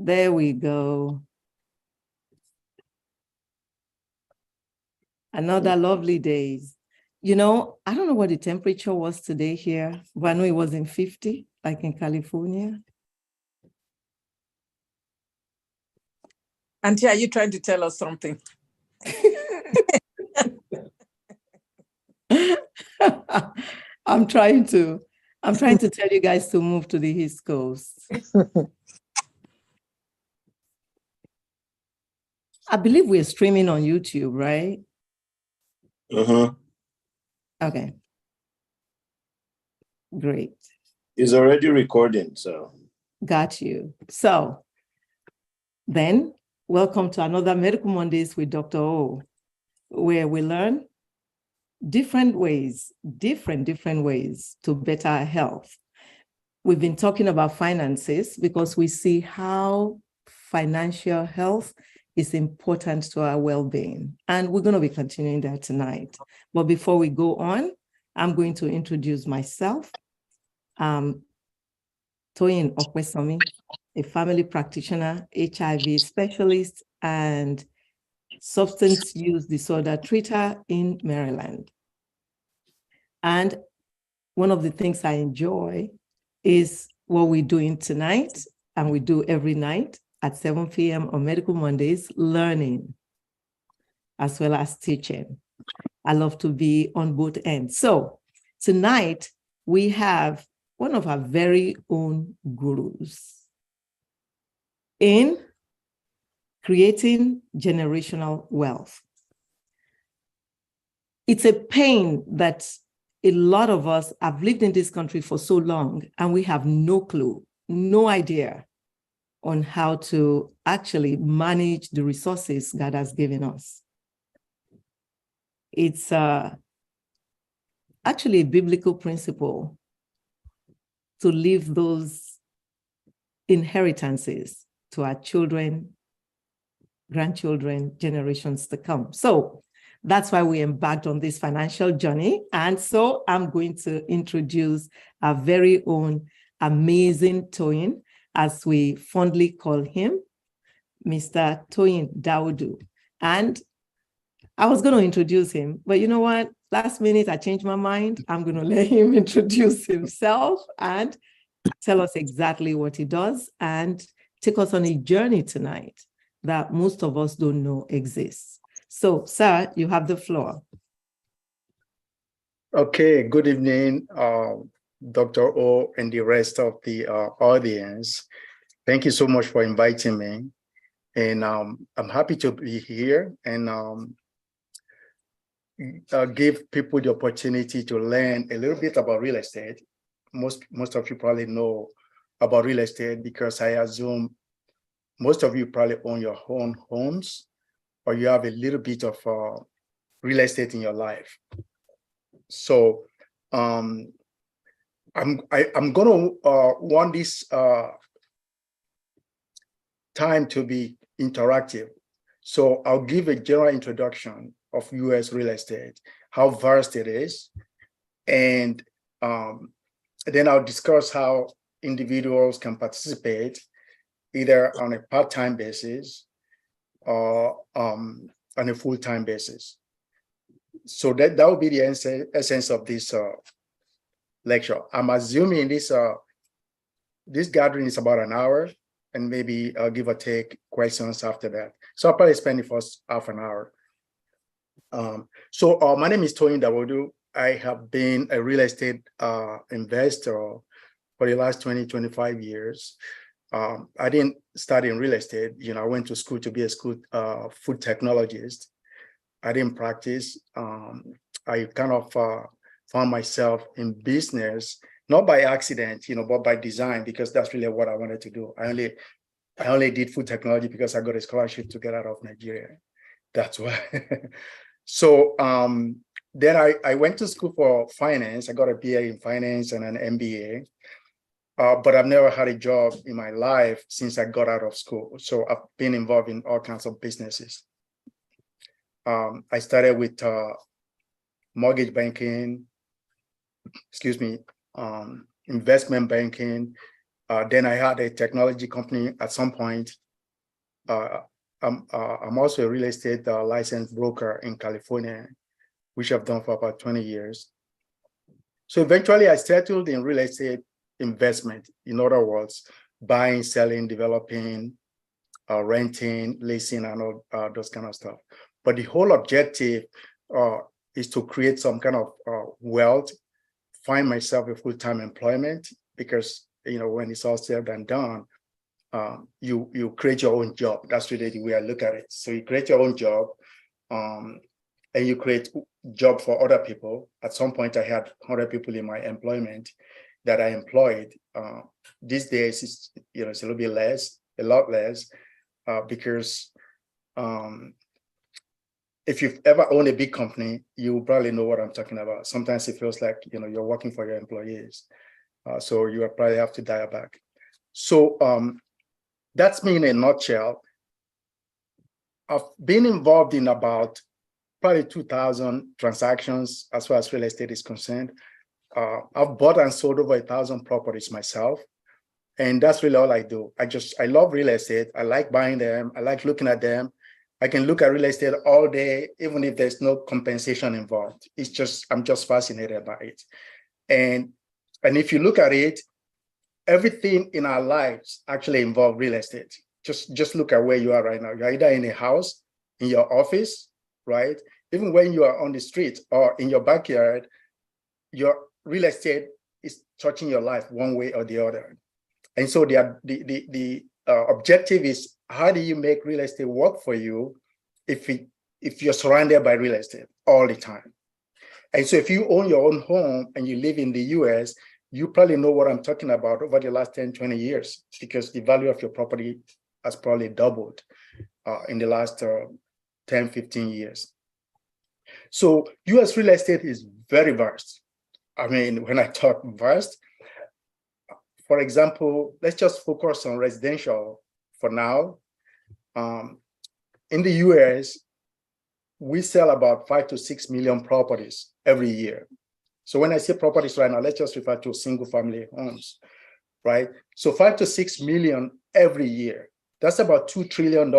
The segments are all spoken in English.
There we go. Another lovely days. You know, I don't know what the temperature was today here, but I know it wasn't 50, like in California. Auntie, are you trying to tell us something? I'm trying to tell you guys to move to the East Coast. I believe we're streaming on YouTube, right? Uh-huh. Okay. Great. It's already recording, so. Got you. So then, welcome to another Medical Mondays with Dr. O, where we learn different ways to better our health. We've been talking about finances because we see how financial health is important to our well-being. And we're going to be continuing that tonight. But before we go on, I'm going to introduce myself. Toyin Dawodu, a family practitioner, HIV specialist, and substance use disorder treater in Maryland. And one of the things I enjoy is what we're doing tonight, and we do every night at 7 p.m. on Medical Mondays, learning as well as teaching. I love to be on both ends. So tonight we have one of our very own gurus in creating generational wealth. It's a pain that a lot of us have lived in this country for so long, and we have no clue, no idea on how to actually manage the resources God has given us. It's actually a biblical principle to leave those inheritances to our children, grandchildren, generations to come. So that's why we embarked on this financial journey. And so I'm going to introduce our very own amazing Toyin, as we fondly call him, Mr. Toyin Dawodu. And I was going to introduce him, but you know what? Last minute, I changed my mind. I'm going to let him introduce himself and tell us exactly what he does and take us on a journey tonight that most of us don't know exists. So, sir, you have the floor. Okay, good evening, Dr. O and the rest of the audience. Thank you so much for inviting me. And I'm happy to be here and give people the opportunity to learn a little bit about real estate. Most of you probably know about real estate because I assume most of you probably own your own homes or you have a little bit of real estate in your life. So I'm going to want this time to be interactive. So I'll give a general introduction of US real estate, how vast it is, and then I'll discuss how individuals can participate either on a part-time basis or on a full-time basis. So that will be the essence of this lecture. I'm assuming this gathering is about an hour, and maybe I'll give or take questions after that. So I'll probably spend the first half an hour. So my name is Toyin Dawodu. I have been a real estate investor for the last 25 years. I didn't study in real estate. You know, I went to school to be a food technologist. I didn't practice. I kind of found myself in business, not by accident, you know, but by design, because that's really what I wanted to do. I only did food technology because I got a scholarship to get out of Nigeria. That's why. So then I went to school for finance. I got a BA in finance and an MBA. But I've never had a job in my life since I got out of school. So I've been involved in all kinds of businesses. I started with mortgage banking, investment banking, Then I had a technology company at some point. I'm also a real estate licensed broker in California, which I've done for about 20 years. So eventually I settled in real estate investment. In other words, buying, selling, developing, renting, leasing, and all those kind of stuff. But the whole objective is to create some kind of wealth, find myself a full-time employment, because when it's all said and done, you create your own job. That's really the way I look at it. So you create your own job, and you create job for other people. At some point, I had 100 people in my employment that I employed. These days, it's a little bit less, a lot less, because if you've ever owned a big company, you probably know what I'm talking about. Sometimes it feels like you're working for your employees, so you probably have to dial back. So that's me in a nutshell. I've been involved in about probably 2,000 transactions as far as real estate is concerned. I've bought and sold over 1,000 properties myself. And that's really all I do. I love real estate. I like buying them. I like looking at them. I can look at real estate all day, even if there's no compensation involved. I'm just fascinated by it. And if you look at it, everything in our lives actually involve real estate. Just look at where you are right now. You're either in a house, in your office, right? Even when you are on the street or in your backyard, your real estate is touching your life one way or the other. And so the objective is, how do you make real estate work for you if you're surrounded by real estate all the time? And so if you own your own home and you live in the US, you probably know what I'm talking about over the last 10, 20 years, because the value of your property has probably doubled in the last 10, 15 years. So US real estate is very vast. I mean, when I talk vast, for example, let's just focus on residential for now. In the US, we sell about 5 to 6 million properties every year. So when I say properties right now, let's just refer to single family homes, right? So 5 to 6 million every year. That's about $2 trillion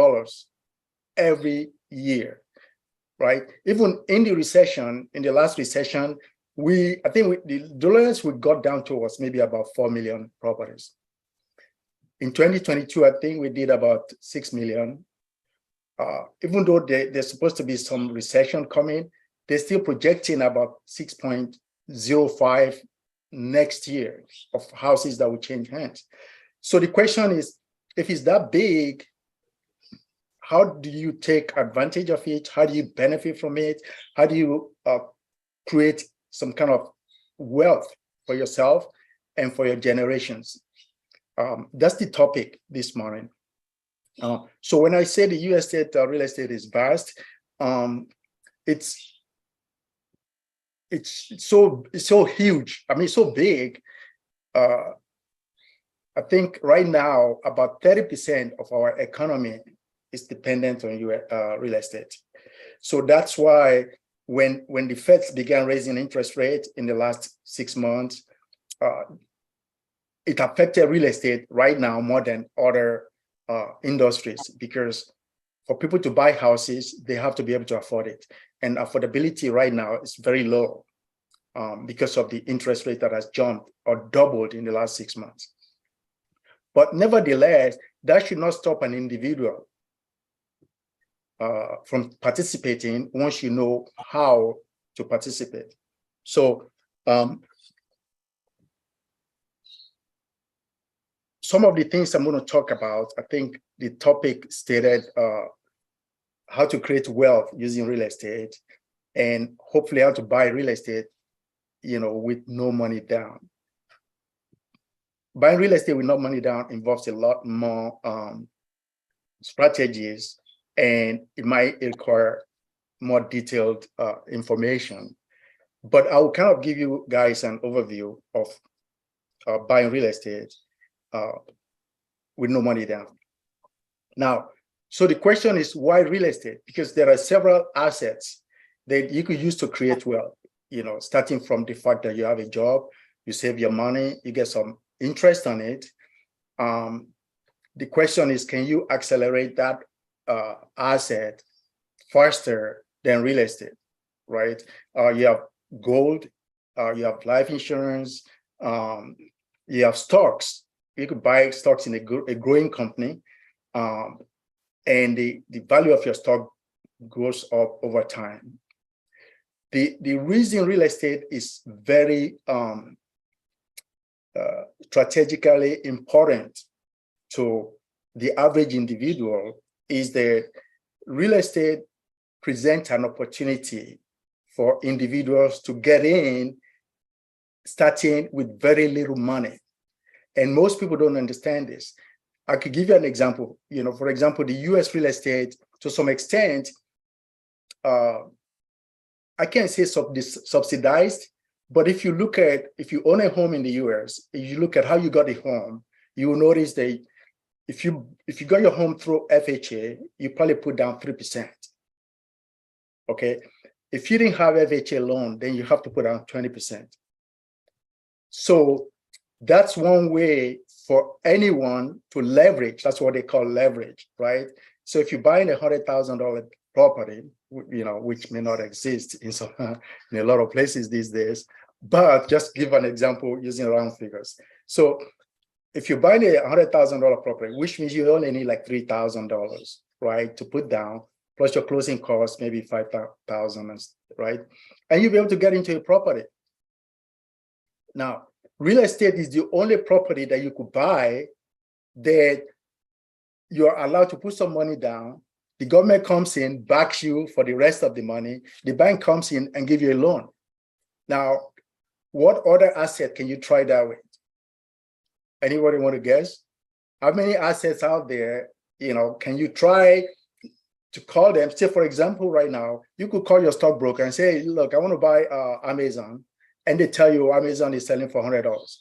every year, right? Even in the recession, in the last recession, the dollars we got down to was maybe about 4 million properties. In 2022, I think we did about 6 million. Even though there's supposed to be some recession coming, they're still projecting about 6.05 next year of houses that will change hands. So the question is, if it's that big, how do you take advantage of it? How do you benefit from it? How do you create some kind of wealth for yourself and for your generations? That's the topic this morning. So when I say the US real estate is vast, it's so huge. I mean, so big. I think right now about 30% of our economy is dependent on real estate. So that's why when the Fed began raising interest rates in the last 6 months, it affected real estate right now more than other industries, because for people to buy houses, they have to be able to afford it. And affordability right now is very low because of the interest rate that has jumped or doubled in the last 6 months. But nevertheless, that should not stop an individual from participating once you know how to participate. So some of the things I'm going to talk about, I think the topic stated how to create wealth using real estate, and hopefully how to buy real estate, with no money down. Buying real estate with no money down involves a lot more strategies, and it might require more detailed information. But I will kind of give you guys an overview of buying real estate with no money down. Now, so the question is, why real estate? Because there are several assets that you could use to create wealth, starting from the fact that you have a job, you save your money, you get some interest on it, The question is, can you accelerate that asset faster than real estate, right? You have gold, you have life insurance, you have stocks. You could buy stocks in a growing company, and the value of your stock goes up over time. The reason real estate is very strategically important to the average individual is that real estate presents an opportunity for individuals to get in, starting with very little money. And most people don't understand this. I could give you an example. For example, the US real estate, to some extent, I can't say subsidized, but if you own a home in the US, if you look at how you got a home, you will notice that if you got your home through FHA, you probably put down 3%. Okay. If you didn't have FHA loan, then you have to put down 20%. So that's one way for anyone to leverage. That's what they call leverage, right? So if you're buying $100,000 property, which may not exist in a lot of places these days, but just give an example using round figures. So if you're buying a $100,000 property, which means you only need like $3,000, right, to put down, plus your closing costs, maybe $5,000, right? And you'll be able to get into a property. Now, real estate is the only property that you could buy that you're allowed to put some money down. The government comes in, backs you for the rest of the money. The bank comes in and give you a loan. Now, what other asset can you try that with? Anybody want to guess? How many assets out there, can you try to call them? Say, for example, right now, you could call your stockbroker and say, look, I want to buy Amazon. And they tell you Amazon is selling for $100.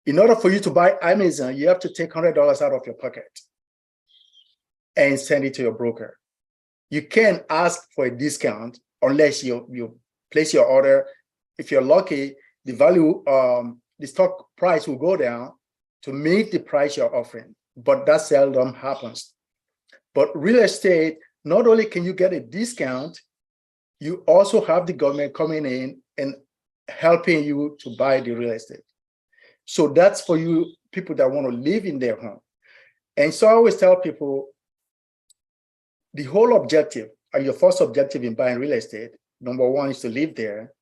In order for you to buy Amazon, you have to take $100 out of your pocket and send it to your broker. You can't ask for a discount unless you place your order. If you're lucky, the value, the stock price will go down to meet the price you're offering, but that seldom happens. But real estate, not only can you get a discount, you also have the government coming in and helping you to buy the real estate. So that's for you people that want to live in their home. And so I always tell people, the whole objective, or your first objective in buying real estate, number one is to live there.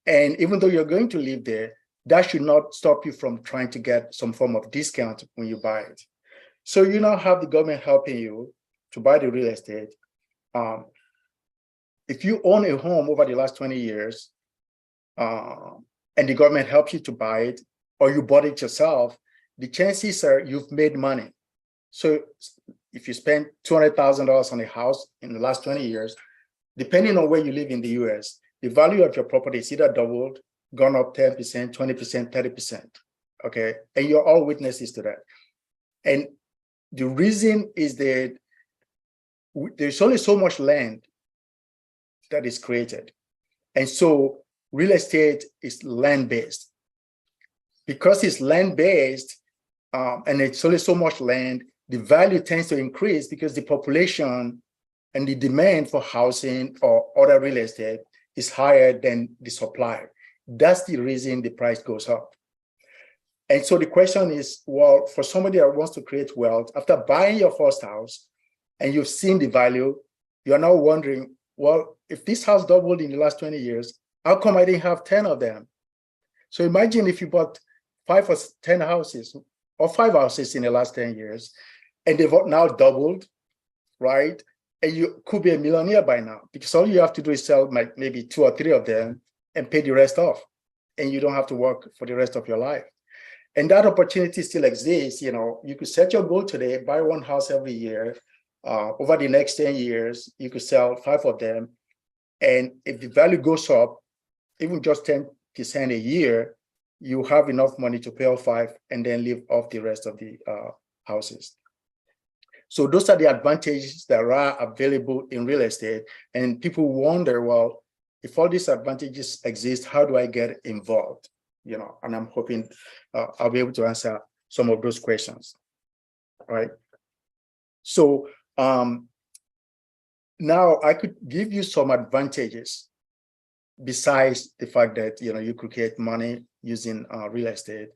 And even though you're going to live there, that should not stop you from trying to get some form of discount when you buy it. So you now have the government helping you to buy the real estate. If you own a home over the last 20 years, and the government helps you to buy it, or you bought it yourself, the chances are you've made money. So if you spend $200,000 on a house in the last 20 years, depending on where you live in the US, the value of your property is either doubled, gone up 10%, 20%, 30%, okay? And you're all witnesses to that. And the reason is that there's only so much land that is created. And so real estate is land-based. Because it's land-based, and it's only so much land, the value tends to increase because the population and the demand for housing or other real estate is higher than the supply. That's the reason the price goes up. And so the question is, well, for somebody that wants to create wealth, after buying your first house and you've seen the value, you're now wondering, well, if this house doubled in the last 20 years, how come I didn't have 10 of them? So imagine if you bought 5 or 10 houses or 5 houses in the last 10 years, and they've now doubled, right? And you could be a millionaire by now because all you have to do is sell maybe 2 or 3 of them and pay the rest off. And you don't have to work for the rest of your life. And that opportunity still exists. You could set your goal today, buy 1 house every year. Over the next 10 years, you could sell 5 of them. And if the value goes up, even just 10% a year, you have enough money to pay off 5 and then live off the rest of the houses. So those are the advantages that are available in real estate. And people wonder, well, if all these advantages exist, how do I get involved? And I'm hoping I'll be able to answer some of those questions, right? So now I could give you some advantages besides the fact that you could get money using real estate.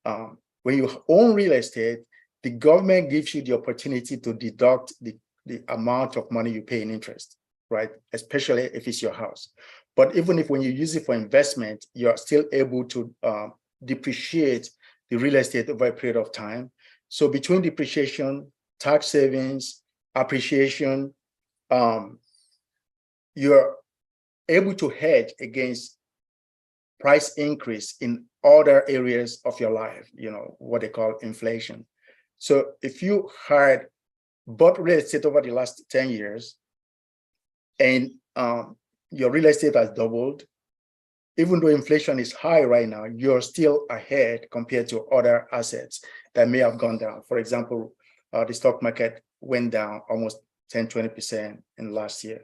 When you own real estate, the government gives you the opportunity to deduct the amount of money you pay in interest, right? Especially if it's your house. But even if when you use it for investment, you're still able to depreciate the real estate over a period of time. So between depreciation, tax savings, appreciation, you're able to hedge against price increase in other areas of your life, what they call inflation. So if you had bought real estate over the last 10 years and your real estate has doubled, even though inflation is high right now, you're still ahead compared to other assets that may have gone down. For example, the stock market went down almost 10, 20% in last year.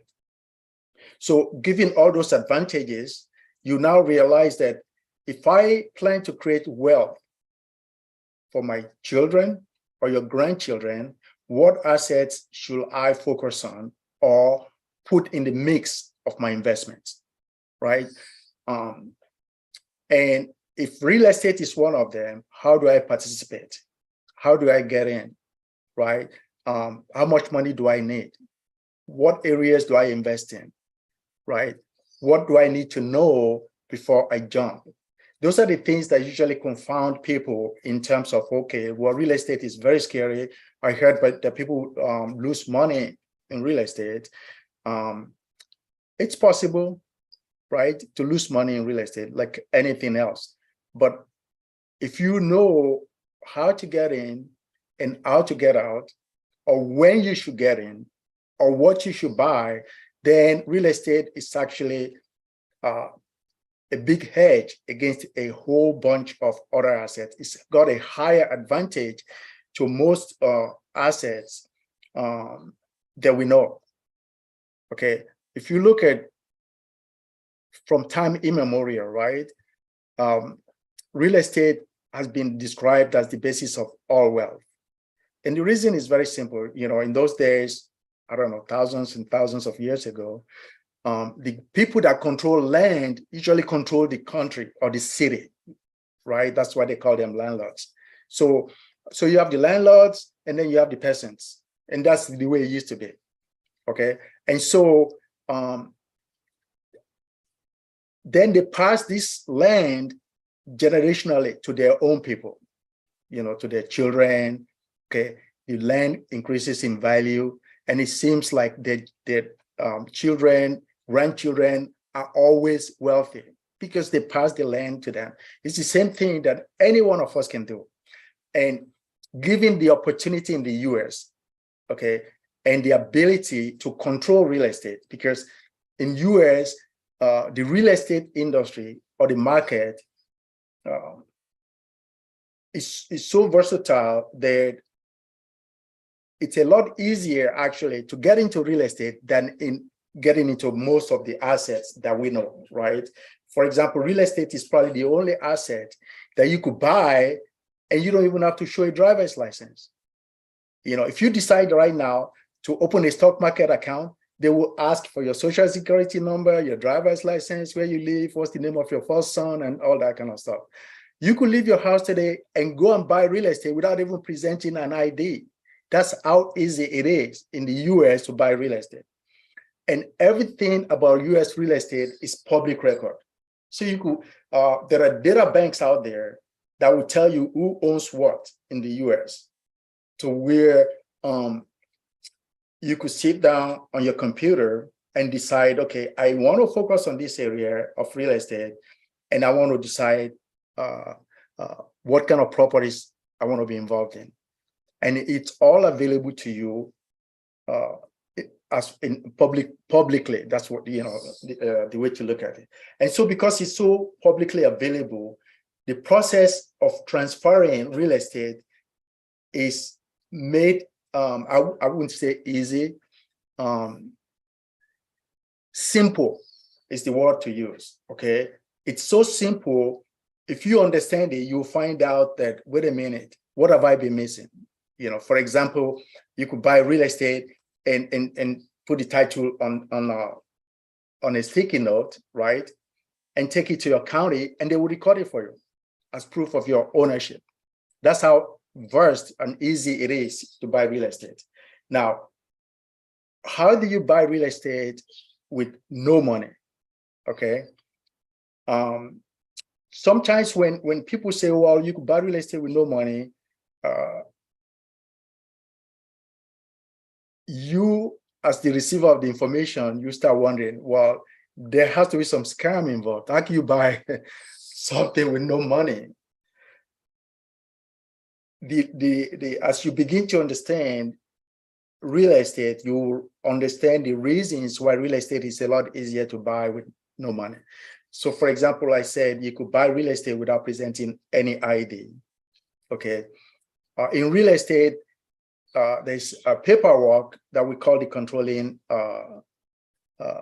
So given all those advantages, you now realize that if I plan to create wealth for my children or your grandchildren, what assets should I focus on or put in the mix of my investments, right? And if real estate is one of them, how do I participate? How do I get in, right? How much money do I need? What areas do I invest in, right? What do I need to know before I jump? Those are the things that usually confound people in terms of, okay, well, real estate is very scary. I heard that people lose money in real estate. It's possible, right, to lose money in real estate like anything else. But if you know how to get in and how to get out, or when you should get in, or what you should buy, then real estate is actually a big hedge against a whole bunch of other assets. It's got a higher advantage to most assets that we know. Okay, if you look at from time immemorial, right? Real estate has been described as the basis of all wealth. And the reason is very simple. In those days, I don't know, thousands and thousands of years ago, the people that control land usually control the country or the city, right? That's why they call them landlords. So you have the landlords and then you have the peasants. And that's the way it used to be, okay? And so then they pass this land generationally to their own people, to their children, okay? The land increases in value, and it seems like their children, grandchildren are always wealthy because they pass the land to them. It's the same thing that any one of us can do. And given the opportunity in the US, okay, and the ability to control real estate, because in US, the real estate industry or the market is so versatile that it's a lot easier actually to get into real estate than in getting into most of the assets that we know, right? For example, real estate is probably the only asset that you could buy and you don't even have to show a driver's license. If you decide right now to open a stock market account, they will ask for your social security number, your driver's license, where you live, what's the name of your first son, and all that kind of stuff. You could leave your house today and go and buy real estate without even presenting an ID. That's how easy it is in the US to buy real estate. And everything about US real estate is public record. So you could, there are data banks out there that will tell you who owns what in the US, to where you could sit down on your computer and decide, okay, I want to focus on this area of real estate, and I want to decide what kind of properties I want to be involved in. And it's all available to you as in publicly. That's what, the way to look at it. And so because it's so publicly available, the process of transferring real estate is made, I wouldn't say easy, simple is the word to use, okay? It's so simple. If you understand it, you'll find out that, wait a minute, what have I been missing? You know, for example, you could buy real estate and put the title on a sticky note, right? And take it to your county, and they will record it for you as proof of your ownership. That's how versed and easy it is to buy real estate. Now, how do you buy real estate with no money? Okay. Sometimes when people say, well, you could buy real estate with no money, you, as the receiver of the information, you start wondering, well, there has to be some scam involved. How can you buy something with no money? As you begin to understand real estate, you will understand the reasons why real estate is a lot easier to buy with no money. So, for example, I said you could buy real estate without presenting any ID. Okay. In real estate, there's a paperwork that we call the controlling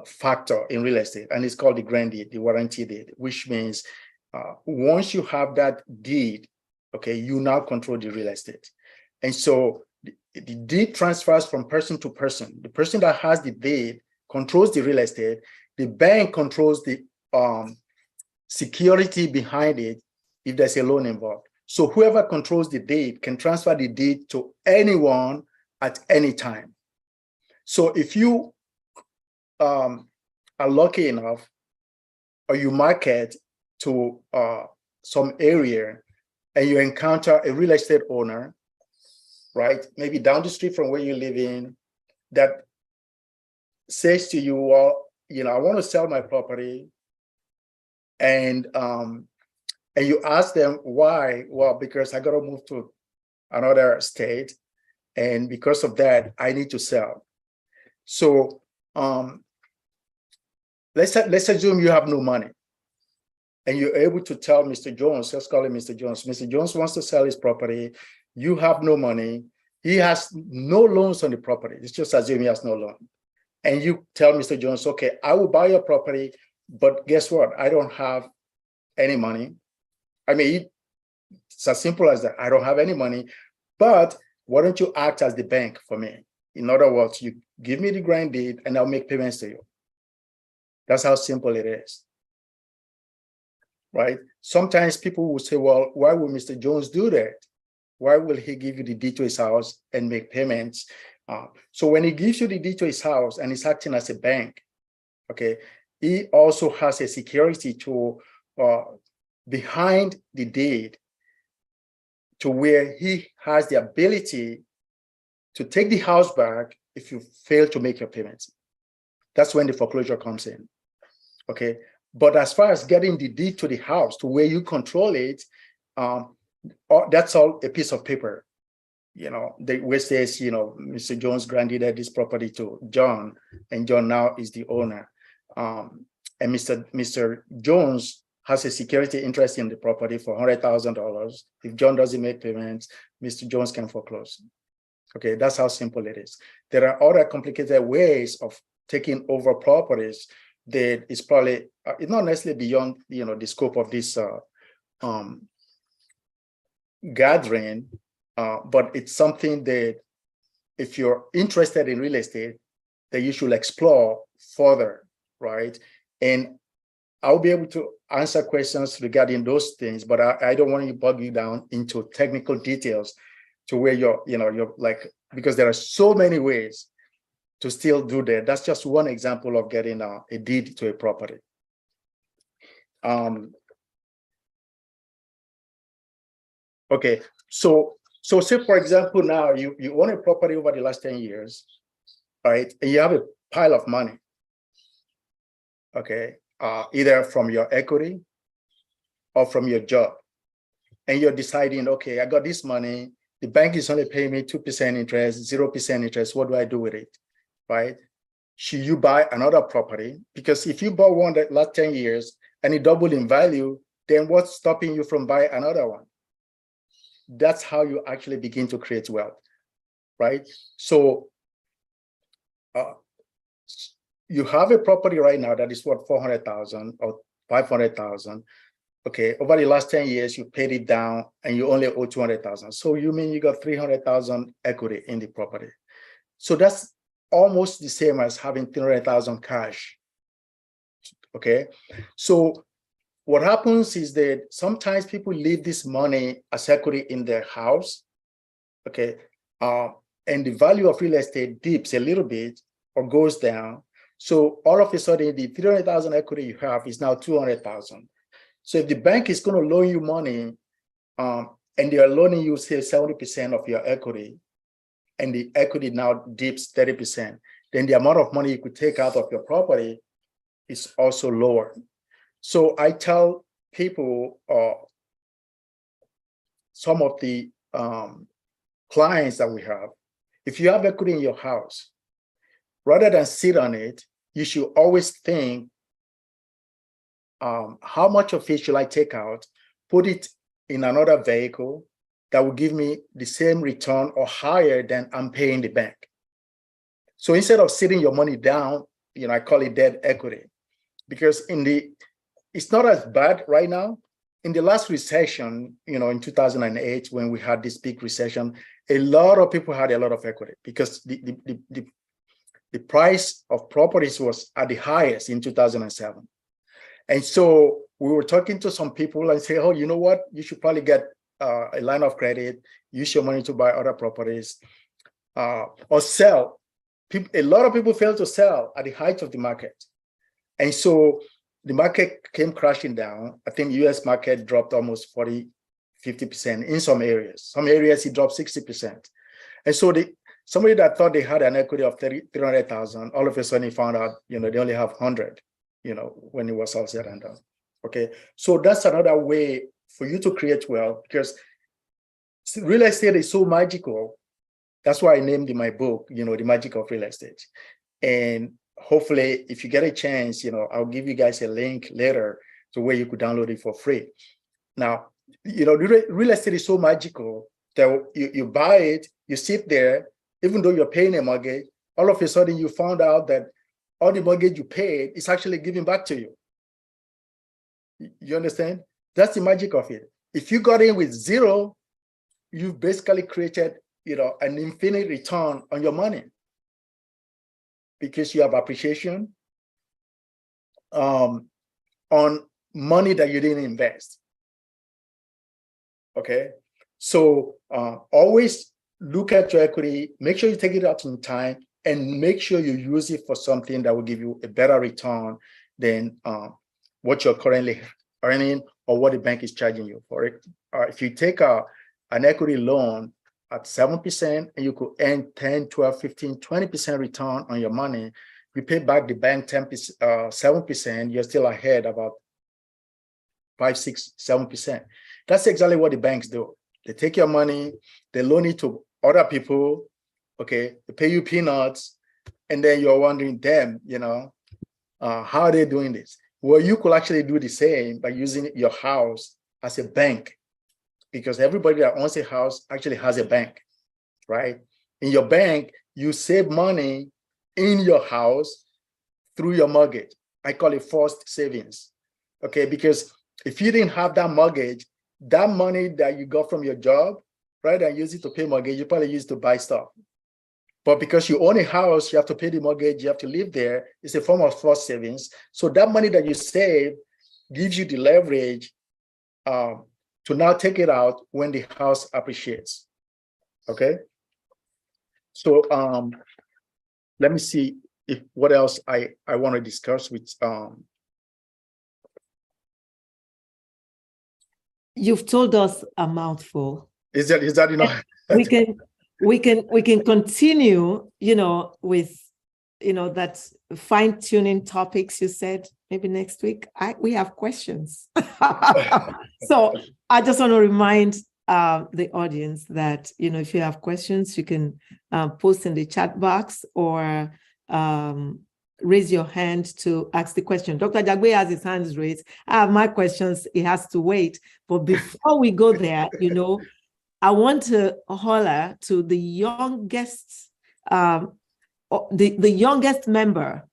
factor in real estate, and it's called the grant deed, the warranty deed, which means once you have that deed, okay, you now control the real estate. And so the deed transfers from person to person. The person that has the deed controls the real estate. The bank controls the security behind it if there's a loan involved. So whoever controls the deed can transfer the deed to anyone at any time. So if you are lucky enough, or you market to some area and you encounter a real estate owner, right, maybe down the street from where you live in, that says to you, well, you know, I want to sell my property, and you ask them why. Well, because I got to move to another state, and because of that, I need to sell. So let's assume you have no money, and you're able to tell Mr. Jones, let's call him Mr. Jones. Mr. Jones wants to sell his property. You have no money. He has no loans on the property. It's just assume he has no loan. And you tell Mr. Jones, okay, I will buy your property, but guess what? I don't have any money. I mean, it's as simple as that. I don't have any money, but why don't you act as the bank for me? In other words, you give me the grant deed and I'll make payments to you. That's how simple it is, right? Sometimes people will say, well, why would Mr. Jones do that? Why will he give you the deed to his house and make payments? So when he gives you the deed to his house and he's acting as a bank, okay, he also has a security to behind the deed, to where he has the ability to take the house back if you fail to make your payments. That's when the foreclosure comes in, okay? But as far as getting the deed to the house, to where you control it, that's all a piece of paper, you know, which says, you know, Mr. Jones granted this property to John, and John now is the owner. And Mr. Jones has a security interest in the property for $100,000. If John doesn't make payments, Mr. Jones can foreclose. Okay, that's how simple it is. There are other complicated ways of taking over properties that is probably it's not necessarily beyond, you know, the scope of this gathering, but it's something that if you're interested in real estate, that you should explore further, right? And I'll be able to answer questions regarding those things, but I don't want to bog you down into technical details to where you're like, because there are so many ways to still do that. That's just one example of getting a deed to a property. Okay, so say for example, now you own a property over the last 10 years, right? And you have a pile of money, okay? Either from your equity or from your job. And you're deciding, okay, I got this money, the bank is only paying me 2% interest, 0% interest, what do I do with it, right? Should you buy another property? Because if you bought one that last 10 years and it doubled in value, then what's stopping you from buying another one? That's how you actually begin to create wealth, right? So you have a property right now that is worth 400,000 or 500,000. Okay, over the last 10 years, you paid it down and you only owe 200,000. So you mean you got 300,000 equity in the property. So that's almost the same as having 300,000 cash. Okay, so what happens is that sometimes people leave this money as equity in their house. Okay, and the value of real estate dips a little bit or goes down. So all of a sudden, the 300,000 equity you have is now 200,000. So if the bank is going to loan you money, and they are loaning you, say, 70% of your equity, and the equity now dips 30%, then the amount of money you could take out of your property is also lower. So I tell people, some of the clients that we have, if you have equity in your house, rather than sit on it, you should always think, how much of it should I take out, put it in another vehicle that will give me the same return or higher than I'm paying the bank. So instead of sitting your money down, I call it dead equity, because it's not as bad right now. In the last recession, in 2008, when we had this big recession, a lot of people had a lot of equity because the price of properties was at the highest in 2007. And so we were talking to some people and say, oh, you know what? You should probably get a line of credit, use your money to buy other properties, or sell. A lot of people failed to sell at the height of the market. And so the market came crashing down. I think US market dropped almost 40-50% in some areas. Some areas it dropped 60%. And so somebody that thought they had an equity of 300,000, all of a sudden found out, they only have 100, when it was all said and done. Okay, so that's another way for you to create wealth, because real estate is so magical. That's why I named in my book, The Magic of Real Estate. And hopefully, if you get a chance, I'll give you guys a link later to where you could download it for free. Now, real estate is so magical that you buy it, you sit there, even though you're paying a mortgage, all of a sudden you found out that all the mortgage you paid is actually giving back to you. You understand? That's the magic of it. If you got in with zero, you've basically created, an infinite return on your money, because you have appreciation on money that you didn't invest. Okay, so always look at your equity, make sure you take it out in time, and make sure you use it for something that will give you a better return than what you're currently earning or what the bank is charging you for it. If you take an equity loan at 7%, and you could earn 10, 12, 15, 20% return on your money, you pay back the bank 7%, you're still ahead about 5, 6, 7%. That's exactly what the banks do. They take your money, they loan it to other people, okay, they pay you peanuts, and then you're wondering, damn, how are they doing this? Well, you could actually do the same by using your house as a bank, because everybody that owns a house actually has a bank, right? In your bank, you save money in your house through your mortgage. I call it forced savings, okay? Because if you didn't have that mortgage, that money that you got from your job, rather than use it to pay mortgage, you probably use it to buy stuff. But because you own a house, you have to pay the mortgage, you have to live there. It's a form of forced savings. So that money that you save gives you the leverage to now take it out when the house appreciates. Okay. So let me see what else I want to discuss with. You've told us a mouthful. Is that enough? we can continue, with that fine-tuning topics you said maybe next week. We have questions. So I just want to remind the audience that, if you have questions, you can post in the chat box or raise your hand to ask the question. Dr. Jagbe has his hands raised. I have my questions. He has to wait. But before we go there, I want to holler to the youngest, the youngest member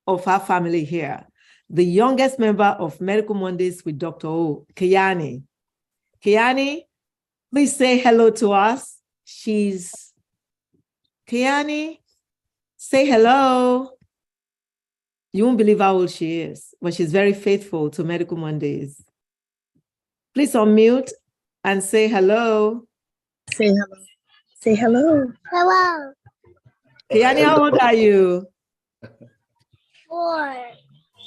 of our family here. the youngest member of Medical Mondays with Dr. O, Kayani. Kayani, please say hello to us. Kayani, say hello. You won't believe how old she is, but she's very faithful to Medical Mondays. Please unmute and say hello. Say hello. Say hello. Hello. Kayani, how old are you? 4.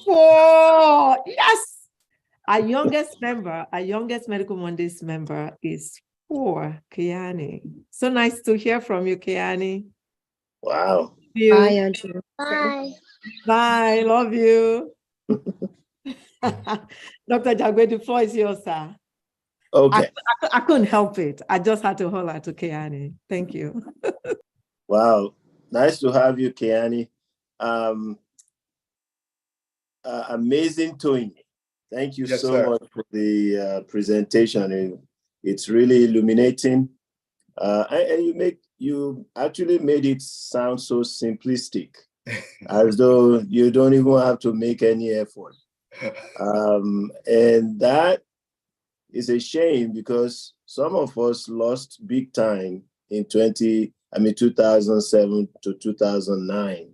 4. Yes. Our youngest Medical Mondays member is 4, Kayani. So nice to hear from you, Kayani. Wow. Bye, Andrew. Bye. Bye. Love you. Dr. Jagwe, the floor is yours, sir. Okay. I couldn't help it. I just had to holler to Kayani. Thank you. Wow. Nice to have you, Keani. Amazing Toyin. Thank you so much for the presentation. It's really illuminating. And you actually made it sound so simplistic, as though you don't even have to make any effort. And that is a shame, because some of us lost big time in 2007 to 2009.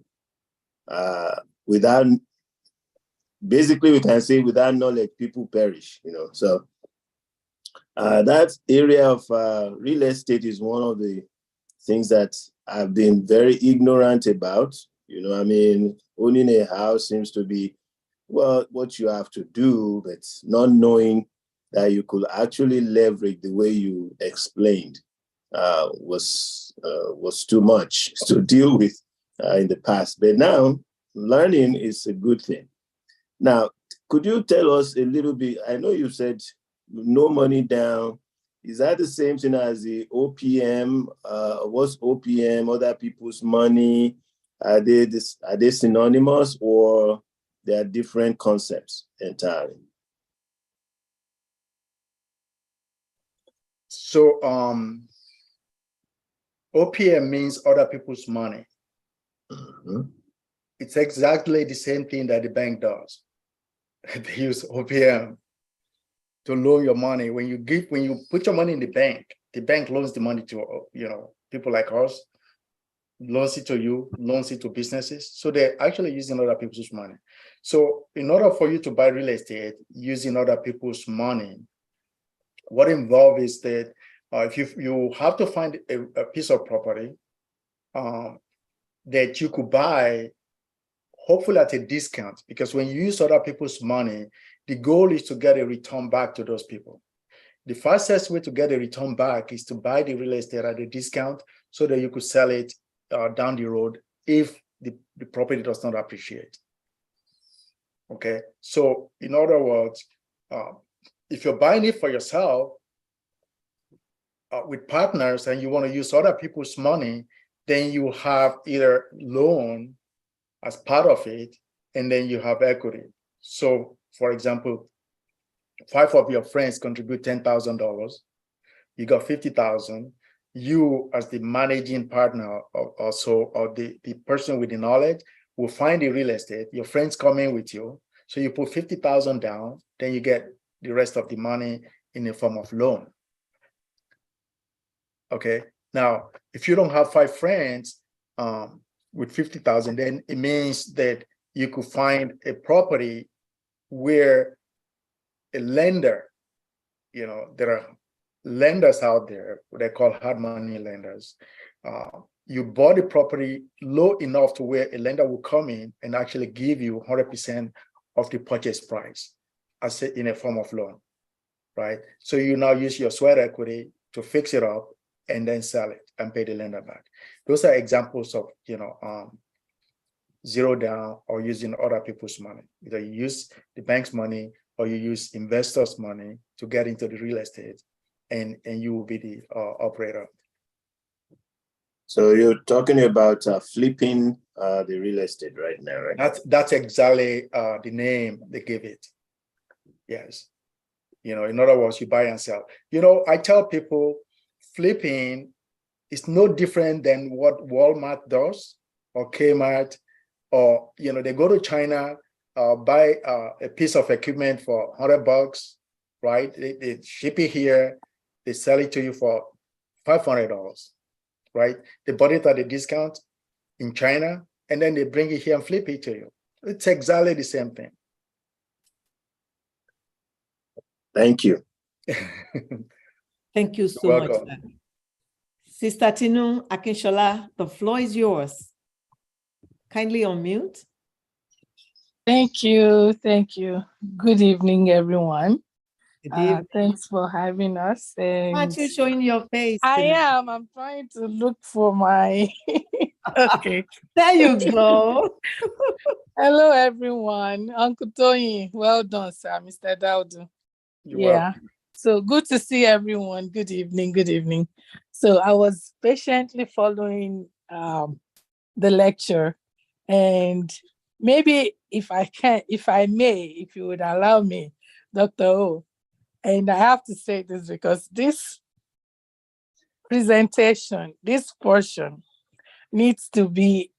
Basically, we can say without knowledge, people perish, So that area of real estate is one of the things that I've been very ignorant about. Owning a house seems to be, well, what you have to do, but not knowing that you could actually leverage the way you explained was too much to deal with in the past. But now, learning is a good thing. Now, could you tell us a little bit? I know you said no money down. Is that the same thing as the OPM? What's OPM? Other people's money? Are they synonymous, or they are different concepts entirely? So OPM means other people's money. Mm-hmm. It's exactly the same thing that the bank does. They use OPM to loan your money. When you put your money in the bank loans the money to people like us, loans it to you, loans it to businesses. So they're actually using other people's money. So in order for you to buy real estate using other people's money, what involved is that if you have to find a piece of property that you could buy, hopefully at a discount, because when you use other people's money, the goal is to get a return back to those people. The fastest way to get a return back is to buy the real estate at a discount so that you could sell it down the road if the property does not appreciate. Okay, so in other words, if you're buying it for yourself with partners and you want to use other people's money, then you have either loan as part of it, and then you have equity. So, for example, 5 of your friends contribute $10,000. You got $50,000. You, as the managing partner, or the person with the knowledge, will find the real estate. Your friends come in with you, so you put $50,000 down. Then you get the rest of the money in the form of loan. Okay. Now, if you don't have 5 friends with 50,000, then it means that you could find a property where a lender, there are lenders out there, they're called hard money lenders. You bought the property low enough to where a lender will come in and actually give you 100% of the purchase price as in a form of loan, right? So you now use your sweat equity to fix it up and then sell it and pay the lender back. Those are examples of, zero down or using other people's money. Either you use the bank's money or you use investors' money to get into the real estate, and you will be the operator. So you're talking about flipping the real estate right now, right? That's exactly the name they give it. Yes. In other words, you buy and sell. I tell people flipping is no different than what Walmart does or Kmart, or they go to China buy a piece of equipment for $100, right? They ship it here, they sell it to you for $500, right? They bought it at a discount in China, and then they bring it here and flip it to you. It's exactly the same thing. Thank you. Thank you so You're much, welcome. sir. Sister Tinu Akinshola, the floor is yours. Kindly unmute. Thank you. Thank you. Good evening, everyone. Good evening. Thanks for having us. Why aren't you And showing your face? I Tinu? am. I'm trying to look for my. Okay. There you go. Hello, everyone. Uncle Toyin, well done, sir. Mr. Dawodu. You're Yeah. welcome. So good to see everyone. Good evening. Good evening. So I was patiently following the lecture, and maybe if I may, if you would allow me, Dr. O, and I have to say this because this presentation, this portion needs to be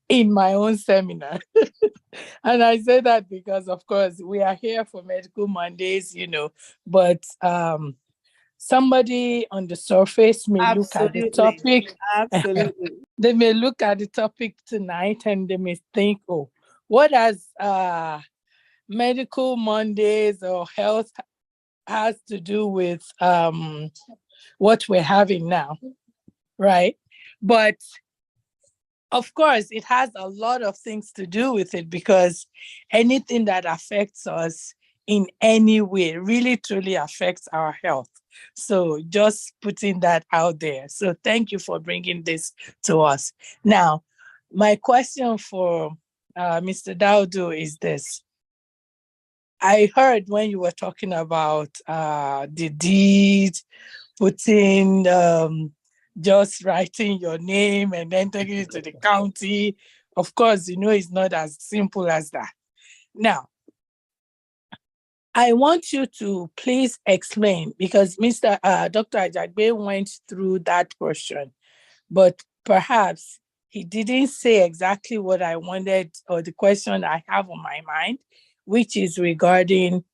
in my own seminar. And I say that because, of course, we are here for Medical Mondays, but somebody on the surface may look at the Absolutely. topic. Absolutely. They may look at the topic tonight and they may think, oh, what does Medical Mondays or health has to do with what we're having now, right? But of course, it has a lot of things to do with it because anything that affects us in any way really truly affects our health. So just putting that out there. So thank you for bringing this to us. Now, my question for Mr. Dawodu is this. I heard when you were talking about the deed, putting just writing your name and then taking it to the county. Of course, it's not as simple as that. Now, I want you to please explain because Dr. Ajagbe went through that portion, but perhaps he didn't say exactly what I wanted or the question I have on my mind, which is regarding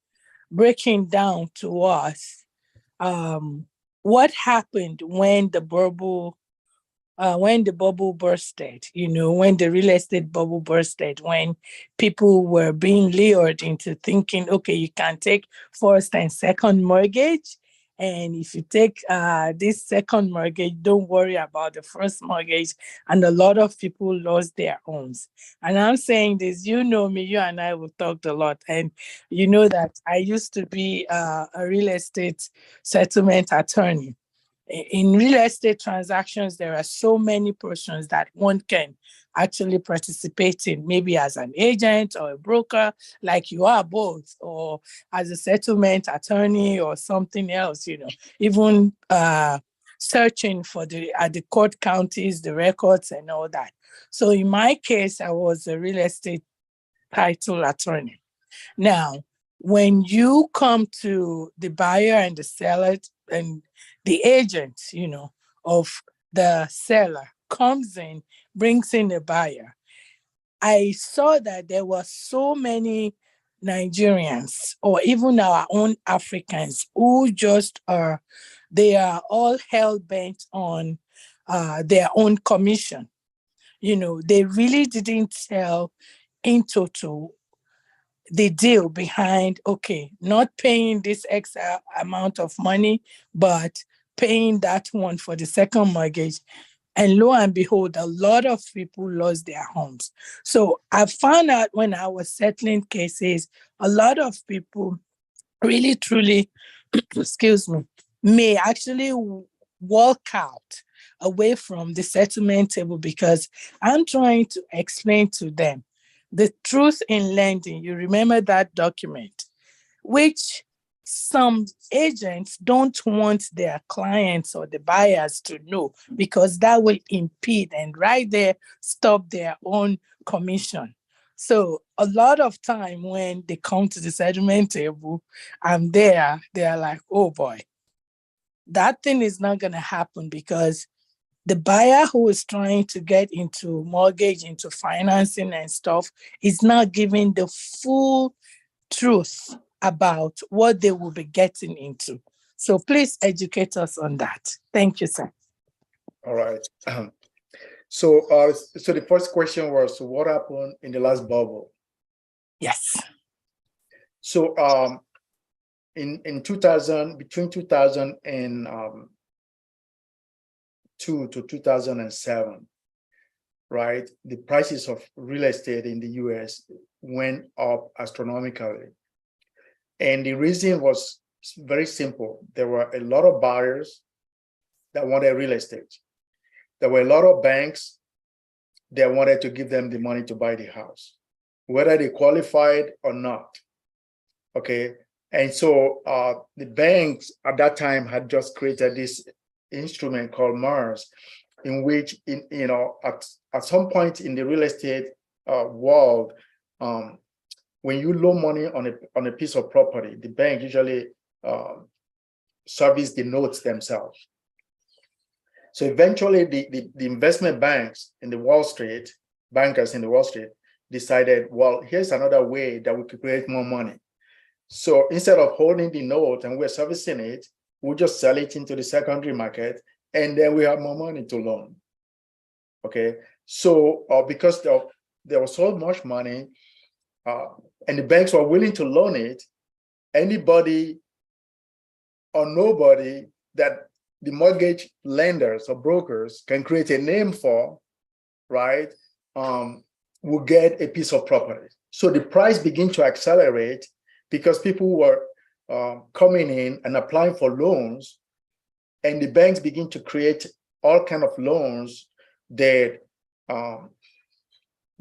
breaking down to us what happened when the bubble bursted, when the real estate bubble bursted, when people were being lured into thinking, okay, you can take first and second mortgage. And if you take this second mortgage, don't worry about the first mortgage. And a lot of people lost their homes. And I'm saying this, you know me, you and I will talk a lot. And you know that I used to be a real estate settlement attorney. In real estate transactions, there are so many portions that one can actually participate in, maybe as an agent or a broker, like you are both, or as a settlement attorney or something else, even searching for at the court counties, the records and all that. So in my case, I was a real estate title attorney. Now, when you come to the buyer and the seller and the agent, of the seller comes in, brings in the buyer, I saw that there were so many Nigerians or even our own Africans who just they are all hell-bent on their own commission. They really didn't tell in total the deal behind, okay, not paying this extra amount of money, but paying that one for the second mortgage. And lo and behold, a lot of people lost their homes. So I found out when I was settling cases, a lot of people really, truly, excuse me, may actually walk out away from the settlement table because I'm trying to explain to them the truth in lending. You remember that document, which some agents don't want their clients or the buyers to know because that will impede and right there stop their own commission. So a lot of time when they come to the settlement table, I'm there, they're like, oh boy, that thing is not going to happen because the buyer who is trying to get into mortgage, into financing and stuff, is not giving the full truth about what they will be getting into. So please educate us on that. Thank you, sir. All right. So the first question was, what happened in the last bubble? Yes. So in 2000, between 2002 to 2007, right, the prices of real estate in the US went up astronomically. And the reason was very simple. There were a lot of buyers that wanted real estate. There were a lot of banks that wanted to give them the money to buy the house, whether they qualified or not. Okay. And so the banks at that time had just created this instrument called MERS, in which, at some point in the real estate world, when you loan money on a piece of property, the bank usually service the notes themselves. So eventually the investment banks in the Wall Street, bankers in the Wall Street, decided, well, here's another way that we could create more money. So instead of holding the note and we're servicing it, we'll just sell it into the secondary market, and then we have more money to loan. Okay, so because there was so much money, and the banks were willing to loan it, anybody or nobody that the mortgage lenders or brokers can create a name for, right, will get a piece of property. So the price began to accelerate because people were coming in and applying for loans, and the banks begin to create all kinds of loans that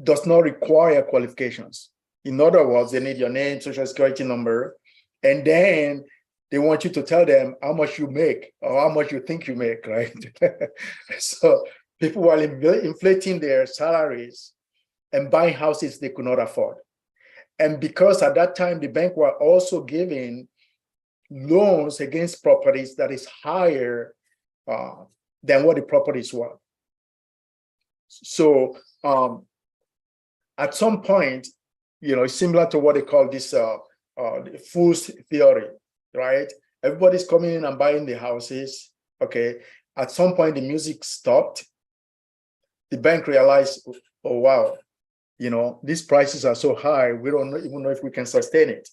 does not require qualifications. In other words, they need your name, social security number, and then they want you to tell them how much you make or how much you think you make, right? So people were inflating their salaries and buying houses they could not afford. And because at that time, the bank were also giving loans against properties that is higher than what the properties were. So at some point, similar to what they call this fool's theory, right? Everybody's coming in and buying the houses, okay? At some point, the music stopped. The bank realized, oh, wow, these prices are so high, we don't even know if we can sustain it.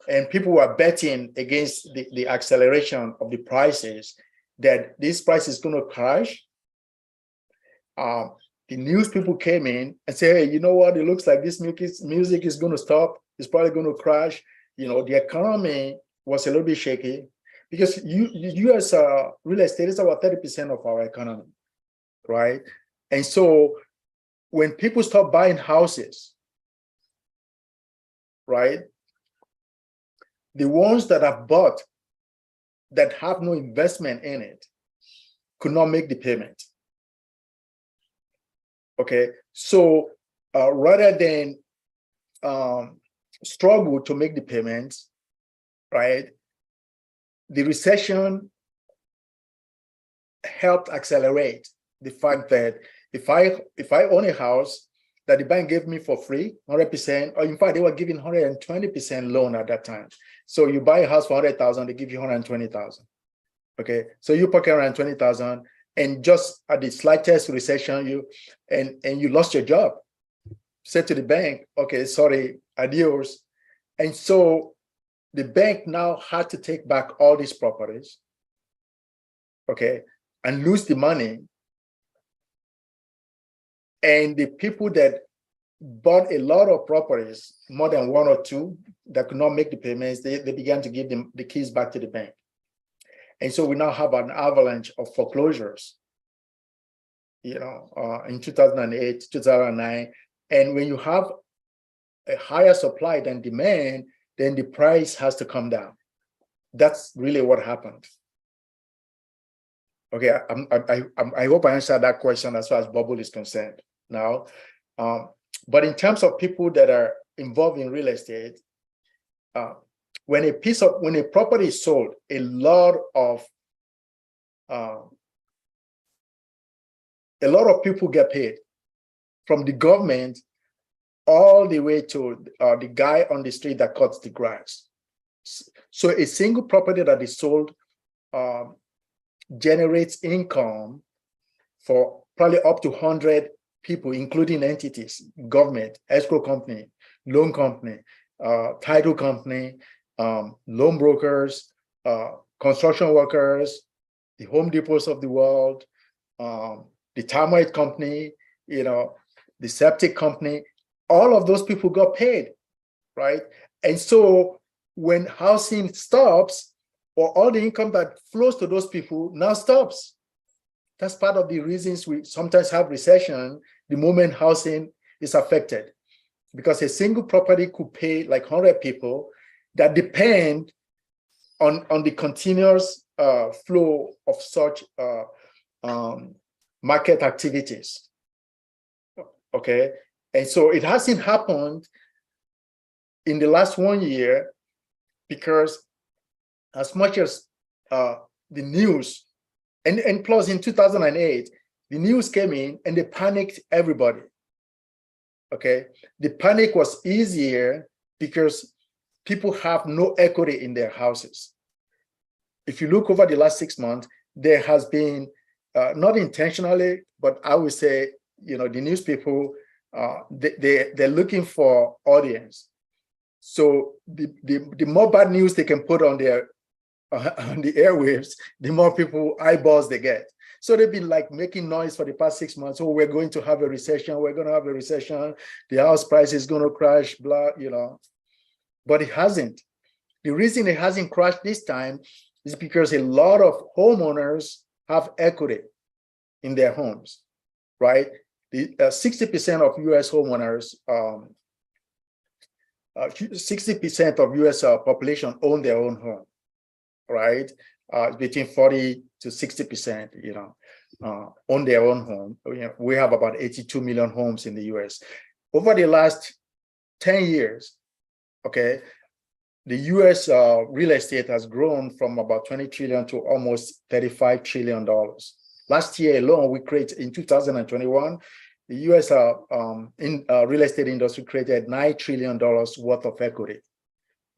And people were betting against the acceleration of the prices, that this price is going to crash. The news people came in and said, hey, you know what? It looks like this music is going to stop. It's probably going to crash. The economy was a little bit shaky because U.S. Real estate is about 30% of our economy, right? And so when people stop buying houses, right, the ones that have bought that have no investment in it could not make the payment. Okay, so rather than struggle to make the payments, right, the recession helped accelerate the fact that if I own a house that the bank gave me for free, 100%, or in fact, they were giving 120% loan at that time. So you buy a house for 100,000, they give you 120,000. Okay, so you pocket around 20,000, and just at the slightest recession, you lost your job. Said to the bank, okay, sorry, adios. And so the bank now had to take back all these properties, okay, and lose the money. And the people that bought a lot of properties, more than one or two, that could not make the payments, they began to give them the keys back to the bank. And so we now have an avalanche of foreclosures, in 2008, 2009. And when you have a higher supply than demand, then the price has to come down. That's really what happened. Okay, I hope I answered that question as far as bubble is concerned now. But in terms of people that are involved in real estate, when a property is sold, a lot of a lot of people get paid, from the government all the way to the guy on the street that cuts the grass. So a single property that is sold generates income for probably up to 100 people, including entities, government, escrow company, loan company, title company, loan brokers, construction workers, the Home Depots of the world, the termite company, the septic company. All of those people got paid, right? And so when housing stops, or all the income that flows to those people now stops. That's part of the reasons we sometimes have recession the moment housing is affected, because a single property could pay like 100 people that depend on the continuous flow of such market activities. Okay, and so it hasn't happened in the last 1 year because as much as the news, and plus in 2008, the news came in and they panicked everybody. Okay, the panic was easier because people have no equity in their houses. If you look over the last 6 months, there has been, not intentionally, but I would say, the news people, they're looking for audience. So the more bad news they can put on their on the airwaves, the more people eyeballs they get. So they've been like making noise for the past 6 months. Oh, we're going to have a recession. We're going to have a recession. The house price is going to crash, blah, But it hasn't. The reason it hasn't crashed this time is because a lot of homeowners have equity in their homes, right? The 60% of U.S. homeowners, 60% of U.S. population own their own home, right? Between 40 to 60%, own their own home. We have about 82 million homes in the U.S. Over the last 10 years, okay, the U.S. Real estate has grown from about 20 trillion to almost $35 trillion. Last year alone, we created, in 2021, the U.S. Real estate industry created $9 trillion worth of equity,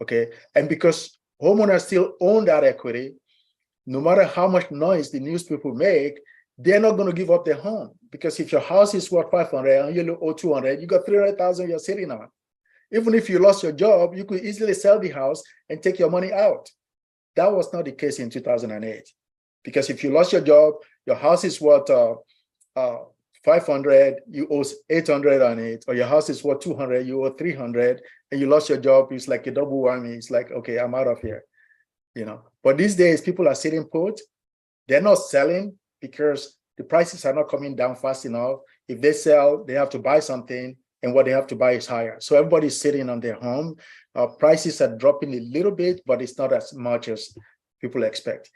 okay? And because homeowners still own that equity, no matter how much noise the news people make, they're not going to give up their home. Because if your house is worth 500 and you owe 200, you got 300,000 you're sitting on. Even if you lost your job, you could easily sell the house and take your money out. That was not the case in 2008. Because if you lost your job, your house is worth 500, you owe 800 on it, or your house is worth 200, you owe 300, and you lost your job, it's like a double whammy. It's like, okay, I'm out of here, But these days, people are sitting put. They're not selling because the prices are not coming down fast enough. If they sell, they have to buy something, and what they have to buy is higher. So everybody's sitting on their home. Prices are dropping a little bit, but it's not as much as people expect.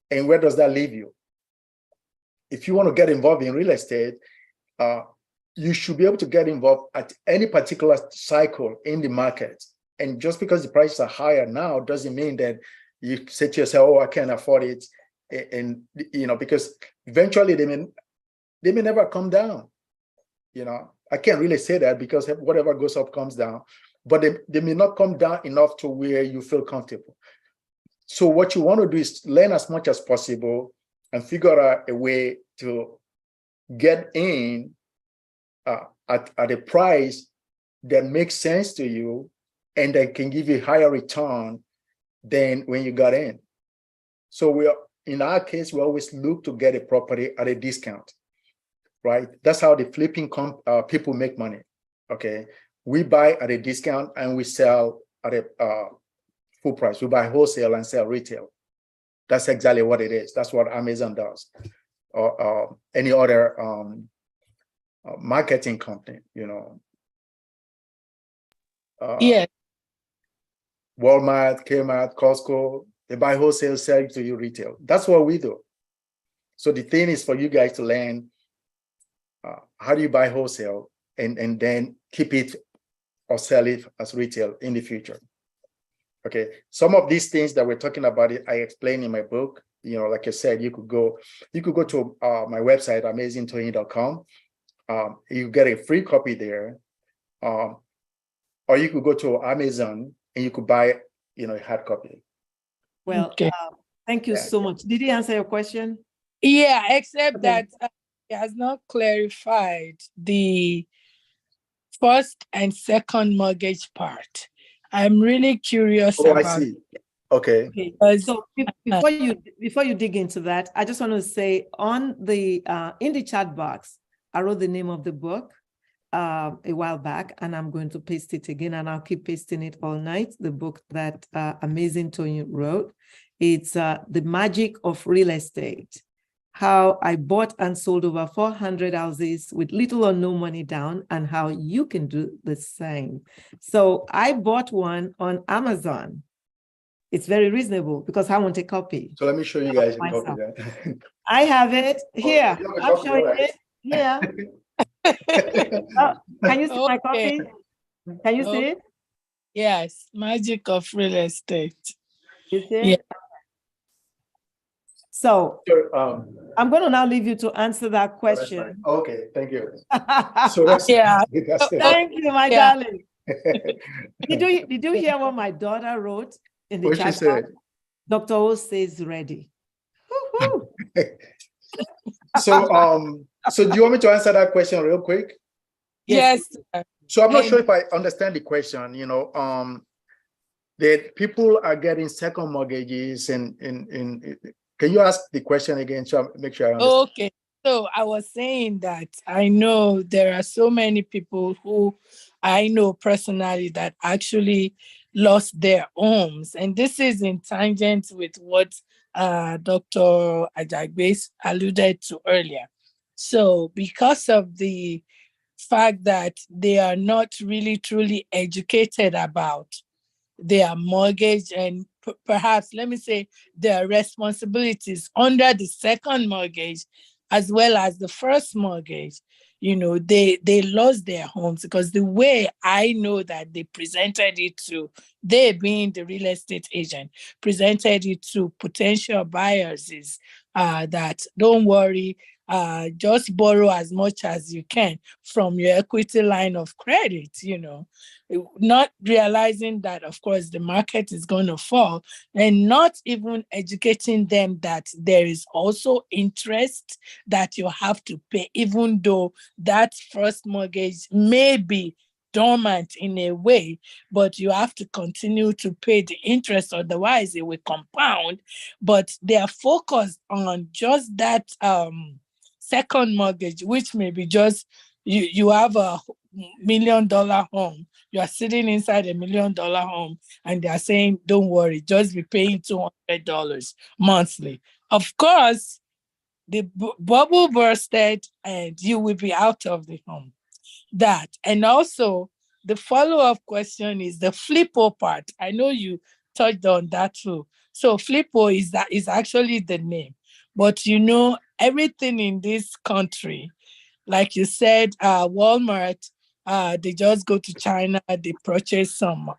And where does that leave you? If you want to get involved in real estate, you should be able to get involved at any particular cycle in the market. And just because the prices are higher now doesn't mean that you say to yourself, oh, I can't afford it. And because eventually they may never come down. I can't really say that because whatever goes up comes down, but they may not come down enough to where you feel comfortable. So what you want to do is learn as much as possible and figure out a way to get in at a price that makes sense to you and that can give you a higher return than when you got in. So in our case, we always look to get a property at a discount, right? That's how the flipping people make money, okay? We buy at a discount and we sell at a full price. We buy wholesale and sell retail. That's exactly what it is. That's what Amazon does, or any other marketing company, Yeah. Walmart, Kmart, Costco, they buy wholesale, sell to you retail. That's what we do. So the thing is for you guys to learn how do you buy wholesale and then keep it or sell it as retail in the future. Okay, some of these things that we're talking about, I explain in my book. like I said, you could go to my website, amazingtoyin.com. You get a free copy there. Or you could go to Amazon and you could buy, a hard copy. Well, Okay. thank you so much. Did he answer your question? Yeah, except Okay. that he has not clarified the first and second mortgage part. I'm really curious Oh, I about see. Okay. Okay. because So before you dig into that, I just want to say on the in the chat box, I wrote the name of the book a while back, and I'm going to paste it again, and I'll keep pasting it all night. The book that Amazing Toyin wrote. It's The Magic of Real Estate. How I bought and sold over 400 houses with little or no money down, and how you can do the same. So I bought one on Amazon. It's very reasonable because I want a copy. So let me show you guys a copy Myself. then. I have it here. you have a I'm copy, showing all right. it here. Oh, can you see my Okay. copy? Can you see it? Yes, magic of real estate. You see Yeah. it? So Sure, I'm going to now leave you to answer that that's fine. question. Okay, thank you. So that's Yeah. that's it. Thank you, my Yeah. darling. Did you hear what my daughter wrote in the What she chat? said. Dr. O says ready. Woo-hoo. So do you want me to answer that question real quick? Yes. So I'm not And- sure if I understand the question, that people are getting second mortgages and can you ask the question again so I make sure I understand? Okay. So I was saying that I know there are so many people who I know personally that actually lost their homes. And this is in tangent with what Dr. Ajagbe alluded to earlier. So because of the fact that they are not really truly educated about their mortgage and perhaps, let me say, their responsibilities under the second mortgage as well as the first mortgage, they lost their homes because the way I know that they presented it to, they being the real estate agent, presented it to potential buyers is that don't worry, just borrow as much as you can from your equity line of credit, not realizing that, of course, the market is going to fall and not even educating them that there is also interest that you have to pay, even though that first mortgage may be dormant in a way, but you have to continue to pay the interest, otherwise it will compound. But they are focused on just that second mortgage, which may be just you have a $1 million home, you are sitting inside $1 million home, and they are saying, don't worry, just be paying $200 monthly. Of course, the bubble bursted and you will be out of the home. That. And also, the follow-up question is the flippo part. I know you touched on that too. So flippo is actually the name. But everything in this country, like you said, Walmart, they just go to China, they purchase some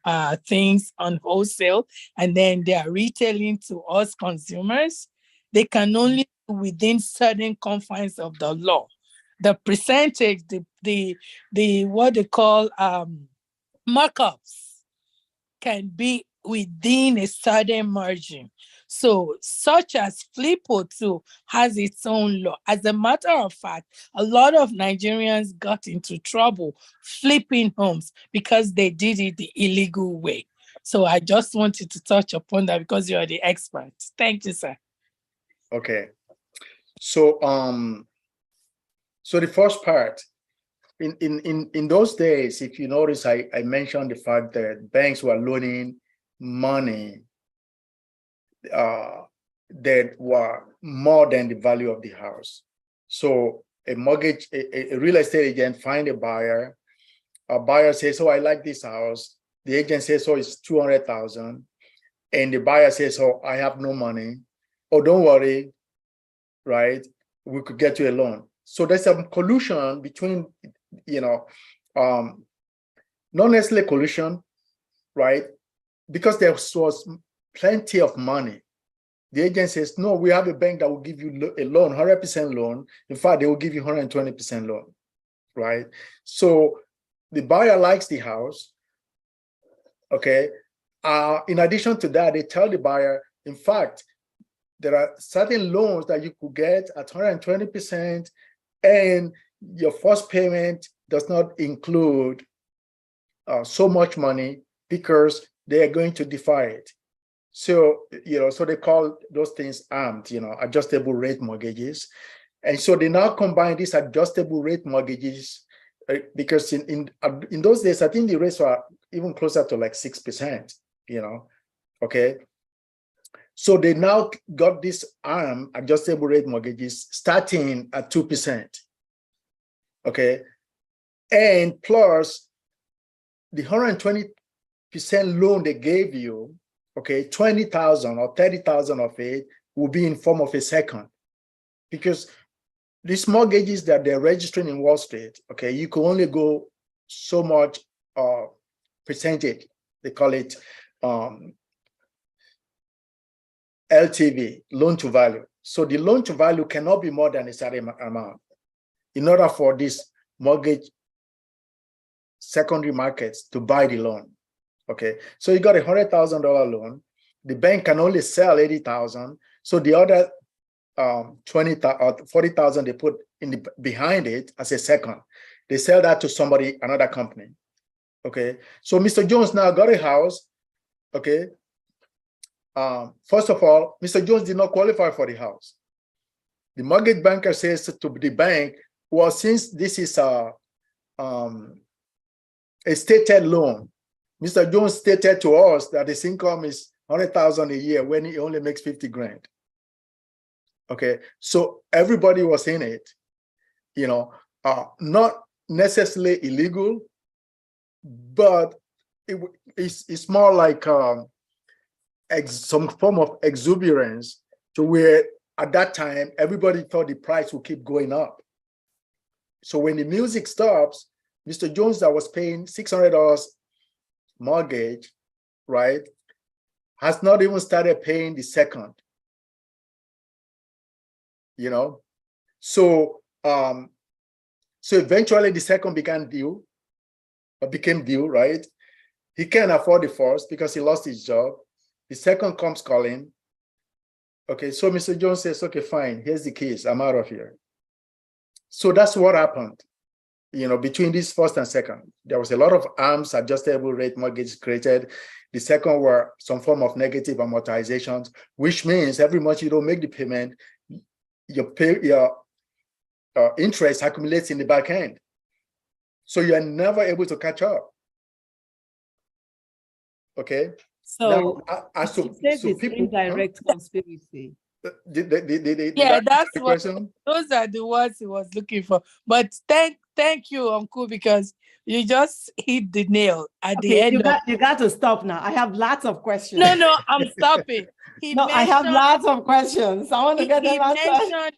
things on wholesale, and then they are retailing to us consumers. They can only do within certain confines of the law. The percentage, the what they call markups can be within a certain margin. So, such as Flippo too has its own law. As a matter of fact, a lot of Nigerians got into trouble flipping homes because they did it the illegal way. So I just wanted to touch upon that because you're the expert. Thank you, sir. Okay. So so the first part, in those days, if you notice, I mentioned the fact that banks were loaning money that were more than the value of the house. So a real estate agent find a buyer says, oh, I like this house. The agent says, oh, it's 200,000. And the buyer says, oh, I have no money. Oh, don't worry, right? We could get you a loan. So there's some collusion between, not necessarily collusion, right? Because there was plenty of money The agent says, no, we have a bank that will give you a loan, 100% loan. In fact, they will give you 120% loan, right? So the buyer likes the house, okay? In addition to that, they tell the buyer, in fact, there are certain loans that you could get at 120%, and your first payment does not include so much money because they are going to defer it. So, so they call those things ARMs, adjustable rate mortgages. And so they now combine these adjustable rate mortgages because in those days, I think the rates were even closer to like 6%, okay? So they now got this ARM, adjustable rate mortgages, starting at 2%, okay? And plus the 120% loan they gave you, okay, 20,000 or 30,000 of it will be in form of a second, because these mortgages that they're registering in Wall Street, okay, you can only go so much percentage. They call it LTV, loan to value. So the loan to value cannot be more than a certain amount in order for this mortgage secondary markets to buy the loan. Okay, so you got a $100,000 loan. The bank can only sell 80,000. So the other 20,000 or 40,000 they put in behind it as a second. They sell that to somebody, another company. Okay, so Mr. Jones now got a house. Okay, first of all, Mr. Jones did not qualify for the house. The mortgage banker says to the bank, well, since this is a stated loan, Mr. Jones stated to us that his income is 100,000 a year when he only makes 50 grand. Okay, so everybody was in it, not necessarily illegal, but it's more like some form of exuberance to where at that time, everybody thought the price would keep going up. So when the music stops, Mr. Jones that was paying $600 mortgage, right, has not even started paying the second, So eventually the second became due, right? He can't afford the first because he lost his job. The second comes calling. Okay, so Mr. Jones says, okay, fine, here's the keys, I'm out of here. So that's what happened. Between this first and second, there was a lot of ARMs, adjustable rate mortgages created. The second were some form of negative amortizations, which means every month you don't make the payment, your interest accumulates in the back end. So you are never able to catch up. Okay. So, now, people, indirect conspiracy. Yeah, that's the what question? those are the words he was looking for. But thank you, Uncle, because you just hit the nail at the end. You got to stop now. I have lots of questions. No, I'm stopping. I have lots of questions. I want to get them answered.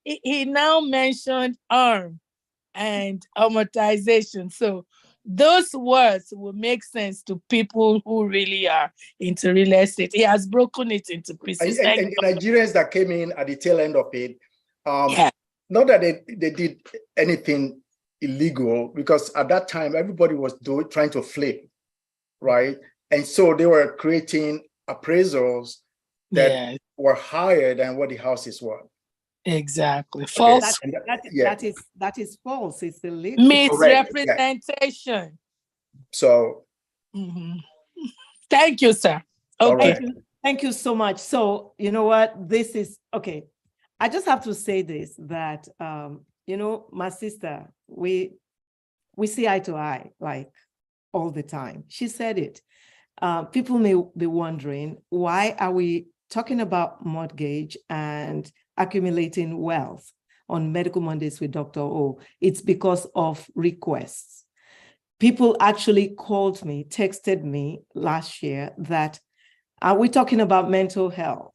He now mentioned ARM and amortization. So those words will make sense to people who really are into real estate. He has broken it into pieces. And the Nigerians that came in at the tail end of it, not that they did anything illegal, because at that time everybody was trying to flip, right? And so they were creating appraisals that were higher than what the houses were. Exactly. False. That is false. It's illegal. Misrepresentation. Yeah. So thank you, sir. Okay. Right. Thank you so much. So you know what? This is okay. I just have to say this, that my sister, we see eye to eye, like all the time. She said it. People may be wondering, why are we talking about mortgage and accumulating wealth on Medical Mondays with Dr. O? It's because of requests. People actually called me, texted me last year that, are we talking about mental health?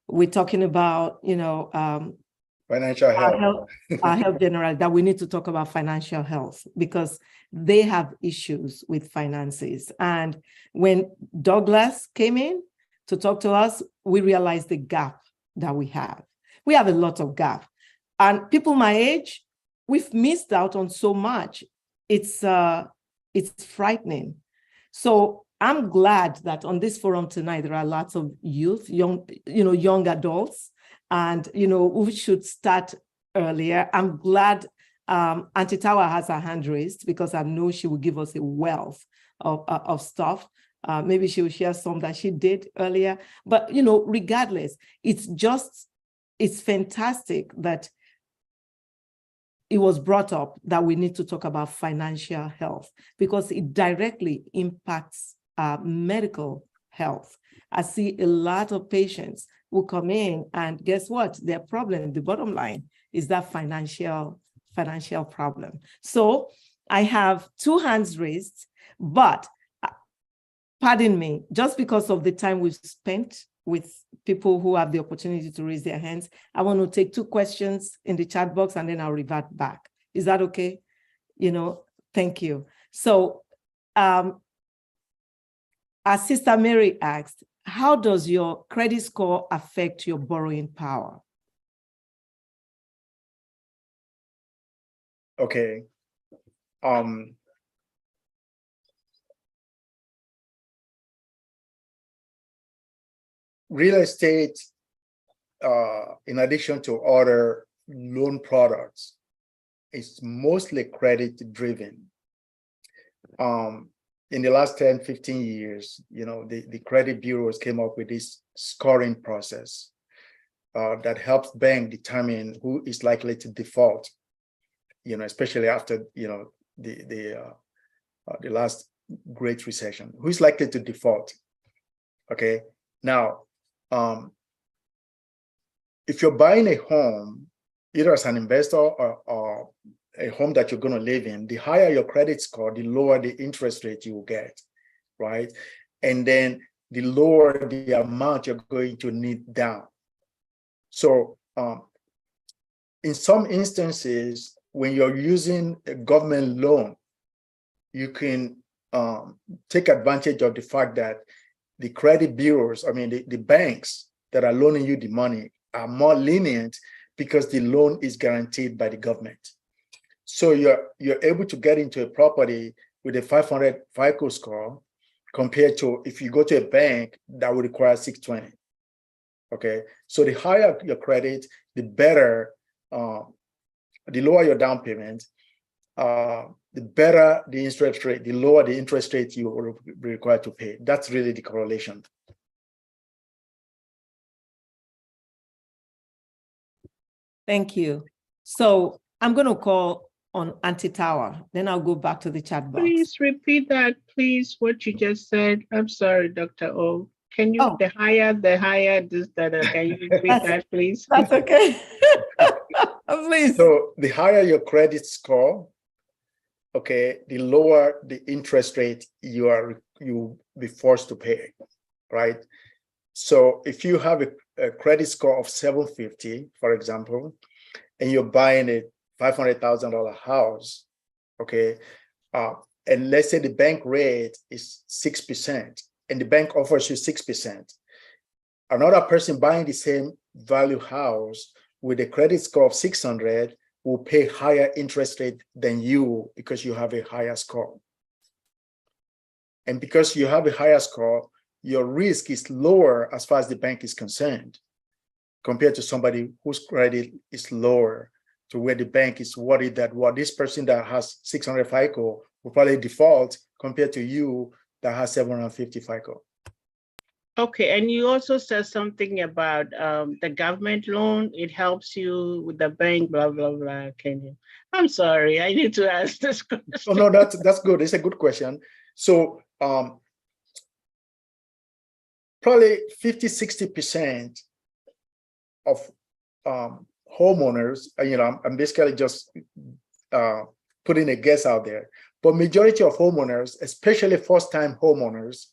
We're talking about, financial health. Our health generally, that we need to talk about financial health because they have issues with finances. And when Douglas came in to talk to us, we realized the gap that we have. We have a lot of gap. And people my age, we've missed out on so much. It's frightening. So I'm glad that on this forum tonight, there are lots of youth, young adults, and, we should start earlier. I'm glad Auntie Tawa has her hand raised, because I know she will give us a wealth of stuff. Maybe she will share some that she did earlier. But, regardless, it's fantastic that it was brought up that we need to talk about financial health, because it directly impacts medical health. I see a lot of patients who come in, and guess what? Their problem, the bottom line, is that financial problem. So I have 2 hands raised, but pardon me, just because of the time we've spent with people who have the opportunity to raise their hands, I want to take 2 questions in the chat box, and then I'll revert back. Is that okay? Thank you. So our sister Mary asked, how does your credit score affect your borrowing power? Okay. Real estate, in addition to other loan products, is mostly credit driven. In the last 10, 15 years, the credit bureaus came up with this scoring process that helps banks determine who is likely to default, especially after, the last great recession, who is likely to default. Okay. Now, if you're buying a home, either as an investor or a home that you're going to live in, the higher your credit score, the lower the interest rate you will get, right? And then the lower the amount you're going to need down. So in some instances, when you're using a government loan, you can take advantage of the fact that the credit bureaus, the banks that are loaning you the money are more lenient because the loan is guaranteed by the government. So you're able to get into a property with a 500 FICO score compared to if you go to a bank that would require 620. Okay, so the higher your credit, the better, the lower your down payment, the better the interest rate, the lower the interest rate you will be required to pay. That's really the correlation. Thank you. So I'm going to call on Auntie Tawa, then I'll go back to the chat box. Please repeat that, please, what you just said. I'm sorry, Dr. O. Can you, the higher, this, that, can you repeat that, please? That's okay. Please. So the higher your credit score, okay, the lower the interest rate you'll be forced to pay, right? So if you have a credit score of 750, for example, and you're buying a $500,000 house, okay, and let's say the bank rate is 6%, and the bank offers you 6%. Another person buying the same value house with a credit score of 600 will pay higher interest rate than you because you have a higher score. And because you have a higher score, your risk is lower as far as the bank is concerned, compared to somebody whose credit is lower, to where the bank is worried that this person that has 600 FICO will probably default compared to you that has 750 FICO. Okay, and you also said something about the government loan. It helps you with the bank, blah, blah, blah. Can you? I'm sorry, I need to ask this question. Oh, no, that's good. It's a good question. So probably 50, 60% of homeowners, I'm basically just putting a guess out there, but majority of homeowners, especially first-time homeowners,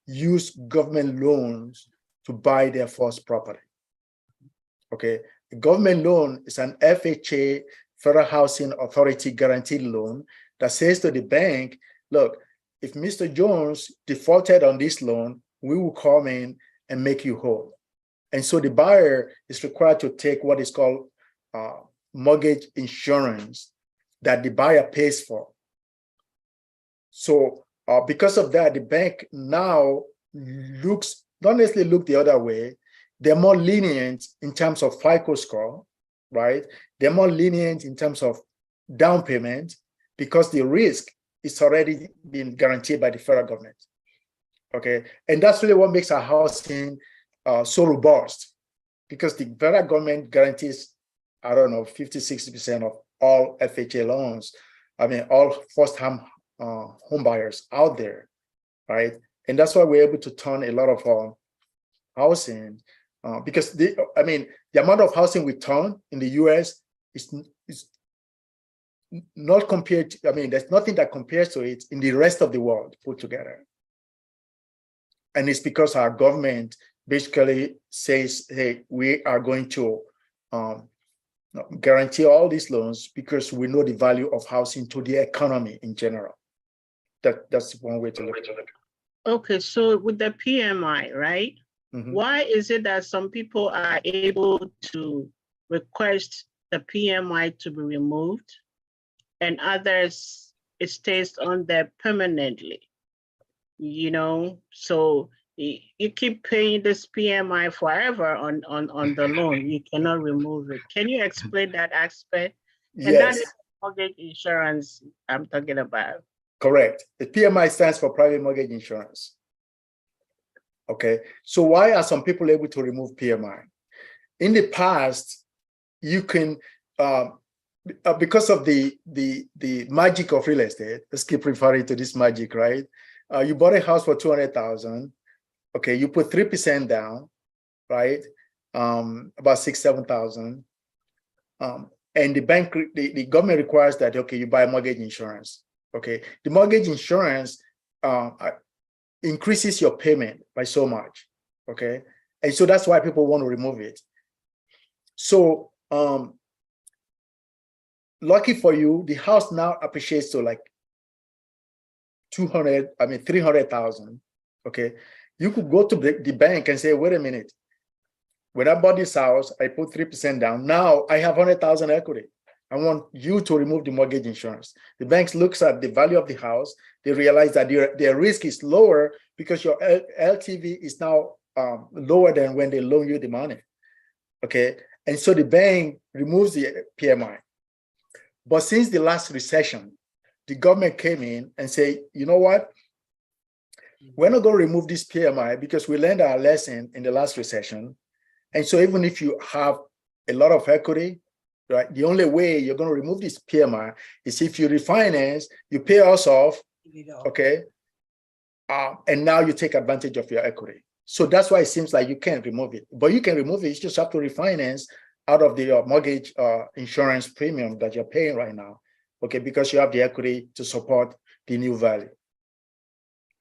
use government loans to buy their first property. Okay, a government loan is an FHA, Federal Housing Authority guaranteed loan that says to the bank, look, if Mr. Jones defaulted on this loan, we will come in and make you whole. And so the buyer is required to take what is called mortgage insurance that the buyer pays for. So because of that, the bank now don't necessarily look the other way. They're more lenient in terms of FICO score, right? They're more lenient in terms of down payment because the risk is already been guaranteed by the federal government. Okay, and that's really what makes our housing so robust, because the federal government guarantees, I don't know, 50-60% of all FHA loans. I mean, all first-time home buyers out there, right? And that's why we're able to turn a lot of housing, because the amount of housing we turn in the US is not compared to, there's nothing that compares to it in the rest of the world put together. And it's because our government basically says, hey, we are going to guarantee all these loans because we know the value of housing to the economy in general. That's one way to look at it. Okay, so with the PMI, right? Mm-hmm. Why is it that some people are able to request the PMI to be removed and others it stays on there permanently? You know, so you keep paying this PMI forever on the loan. You cannot remove it. Can you explain that aspect? Yes. And that is mortgage insurance I'm talking about. Correct. The PMI stands for private mortgage insurance. Okay. So why are some people able to remove PMI? In the past, you can, because of the magic of real estate, let's keep referring to this magic, right? You bought a house for $200,000. Okay, you put 3% down, right? About $6,000-7,000. And the bank, the government requires that, okay, you buy mortgage insurance. Okay, the mortgage insurance increases your payment by so much. Okay, and so that's why people want to remove it. So lucky for you, the house now appreciates to like 300,000. Okay, you could go to the bank and say, wait a minute, when I bought this house, I put 3% down. Now I have 100,000 equity. I want you to remove the mortgage insurance. The bank looks at the value of the house. They realize that their risk is lower because your LTV is now lower than when they loan you the money. Okay, and so the bank removes the PMI. But since the last recession, the government came in and say, you know what? We're not going to remove this PMI because we learned our lesson in the last recession. And so even if you have a lot of equity, right, the only way you're going to remove this PMI is if you refinance, you pay us off, okay, and now you take advantage of your equity. So that's why it seems like you can't remove it. But you can remove it. You just have to refinance out of the mortgage insurance premium that you're paying right now, okay, because you have the equity to support the new value.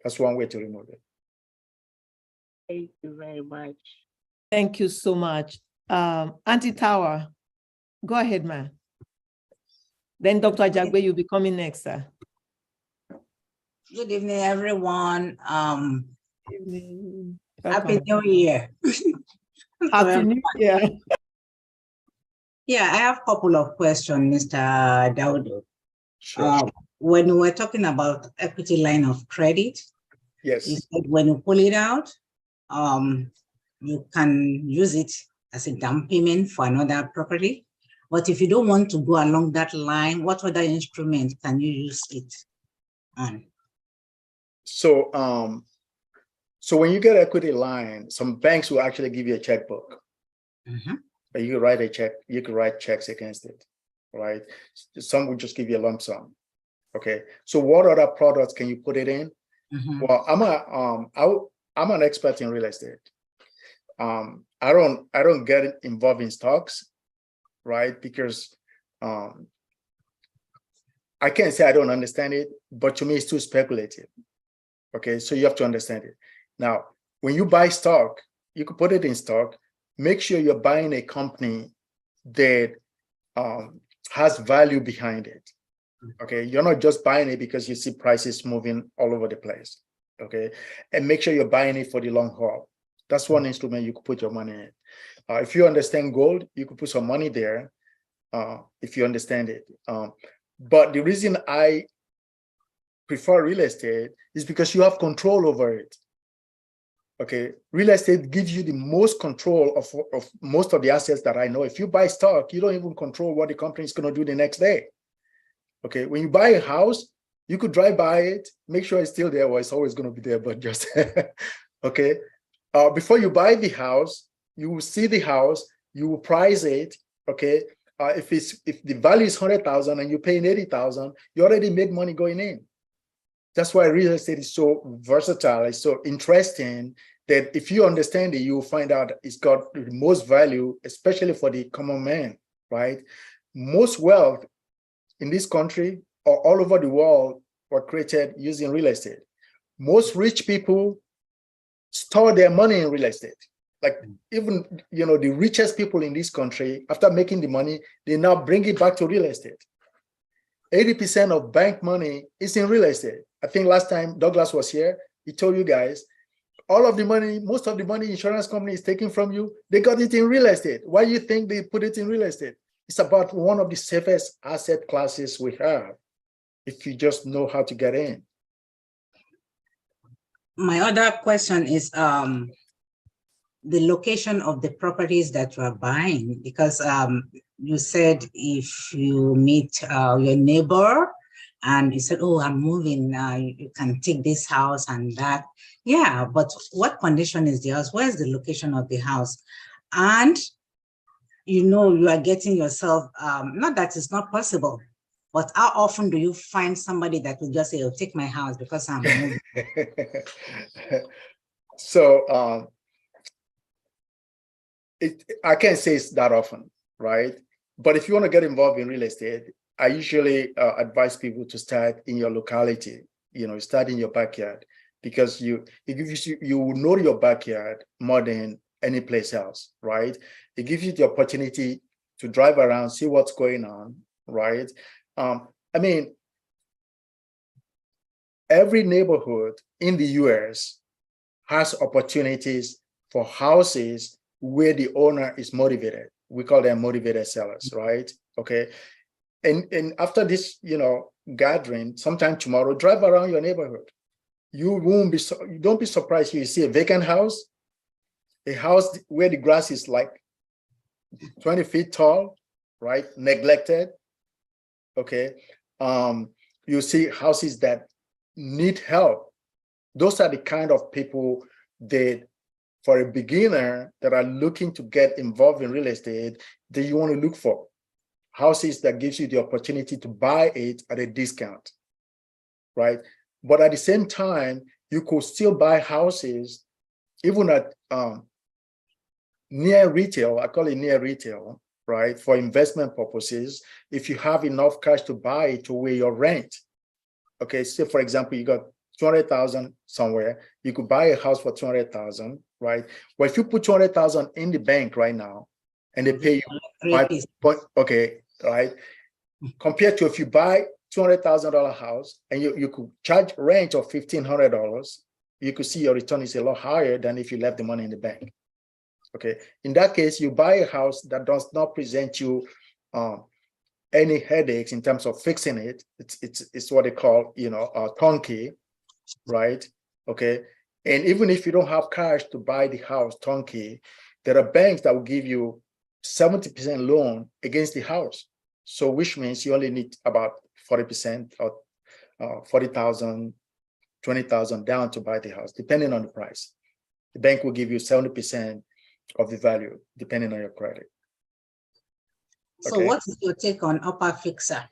That's one way to remove it. Thank you very much. Thank you so much. Auntie Tower, go ahead, ma'am. Then Dr. Ajagbe, you'll be coming next, sir. Good evening, everyone. Evening. Happy New Year. Happy New Year. Yeah, I have a couple of questions, Mr. Dawodu. Sure. When we were talking about equity line of credit, Yes. you said when you pull it out, you can use it as a down payment for another property. But if you don't want to go along that line, what other instrument can you use it on? So, so when you get equity line, some banks will actually give you a checkbook. Mm-hmm. You can write a check. You can write checks against it, right? Some will just give you a lump sum. Okay. So, what other products can you put it in? Mm-hmm. Well, I'm an expert in real estate. I don't get involved in stocks, right? Because I can't say I don't understand it, but to me it's too speculative. Okay, so you have to understand it. Now, when you buy stock, you can put it in stock. Make sure you're buying a company that has value behind it. Okay, you're not just buying it because you see prices moving all over the place. Okay, and make sure you're buying it for the long haul. That's one instrument you could put your money in. If you understand gold, you could put some money there if you understand it. But the reason I prefer real estate is because you have control over it. Okay, real estate gives you the most control of most of the assets that I know. If you buy stock, you don't even control what the company is going to do the next day. Okay, when you buy a house, you could drive by it, make sure it's still there. Well, it's always going to be there, but just okay. Before you buy the house, you will see the house, you will price it. Okay, if the value is 100,000 and you're paying 80,000, you already made money going in. That's why real estate is so versatile. It's so interesting that if you understand it, you will find out it's got the most value, especially for the common man, right? Most wealth in this country or all over the world were created using real estate. Most rich people store their money in real estate. Like even, the richest people in this country, after making the money, they now bring it back to real estate. 80% of bank money is in real estate. I think last time Douglas was here, he told you guys, all of the money, most of the money insurance company is taking from you, they got it in real estate. Why do you think they put it in real estate? It's about one of the safest asset classes we have, if you just know how to get in. My other question is the location of the properties that you are buying, because you said if you meet your neighbor and you said, oh, I'm moving, you can take this house and that. Yeah, but what condition is the house? Where's the location of the house? And you are getting yourself, not that it's not possible, but how often do you find somebody that will just say, oh, take my house because I'm moving? So I can't say it's that often, right? But if you want to get involved in real estate, I usually advise people to start in your locality, start in your backyard, because you will know your backyard more than any place else, right? It gives you the opportunity to drive around, see what's going on, right? I mean, every neighborhood in the US has opportunities for houses where the owner is motivated. We call them motivated sellers, right? Okay. And after this, gathering, sometime tomorrow, drive around your neighborhood. You don't be surprised if you see a vacant house, a house where the grass is like 20 feet tall, right? Neglected. Okay. You see houses that need help. Those are the kind of people that, for a beginner that are looking to get involved in real estate, that you want to look for. Houses that gives you the opportunity to buy it at a discount, right? But at the same time, you could still buy houses even at near retail, I call it near retail, right? For investment purposes, if you have enough cash to buy it to where your rent. Okay, say for example, you got 200,000 somewhere, you could buy a house for 200,000, right? Well, if you put 200,000 in the bank right now, and they pay you okay, right? Compared to if you buy $200,000 house and you could charge rent of $1,500, you could see your return is a lot higher than if you left the money in the bank. Okay, in that case, you buy a house that does not present you any headaches in terms of fixing it. It's what they call, turnkey, right? Okay, and even if you don't have cash to buy the house turnkey, there are banks that will give you 70% loan against the house. So which means you only need about 40% or 40,000, 20,000 down to buy the house, depending on the price. The bank will give you 70% of the value, depending on your credit. So okay. What is your take on upper fixer?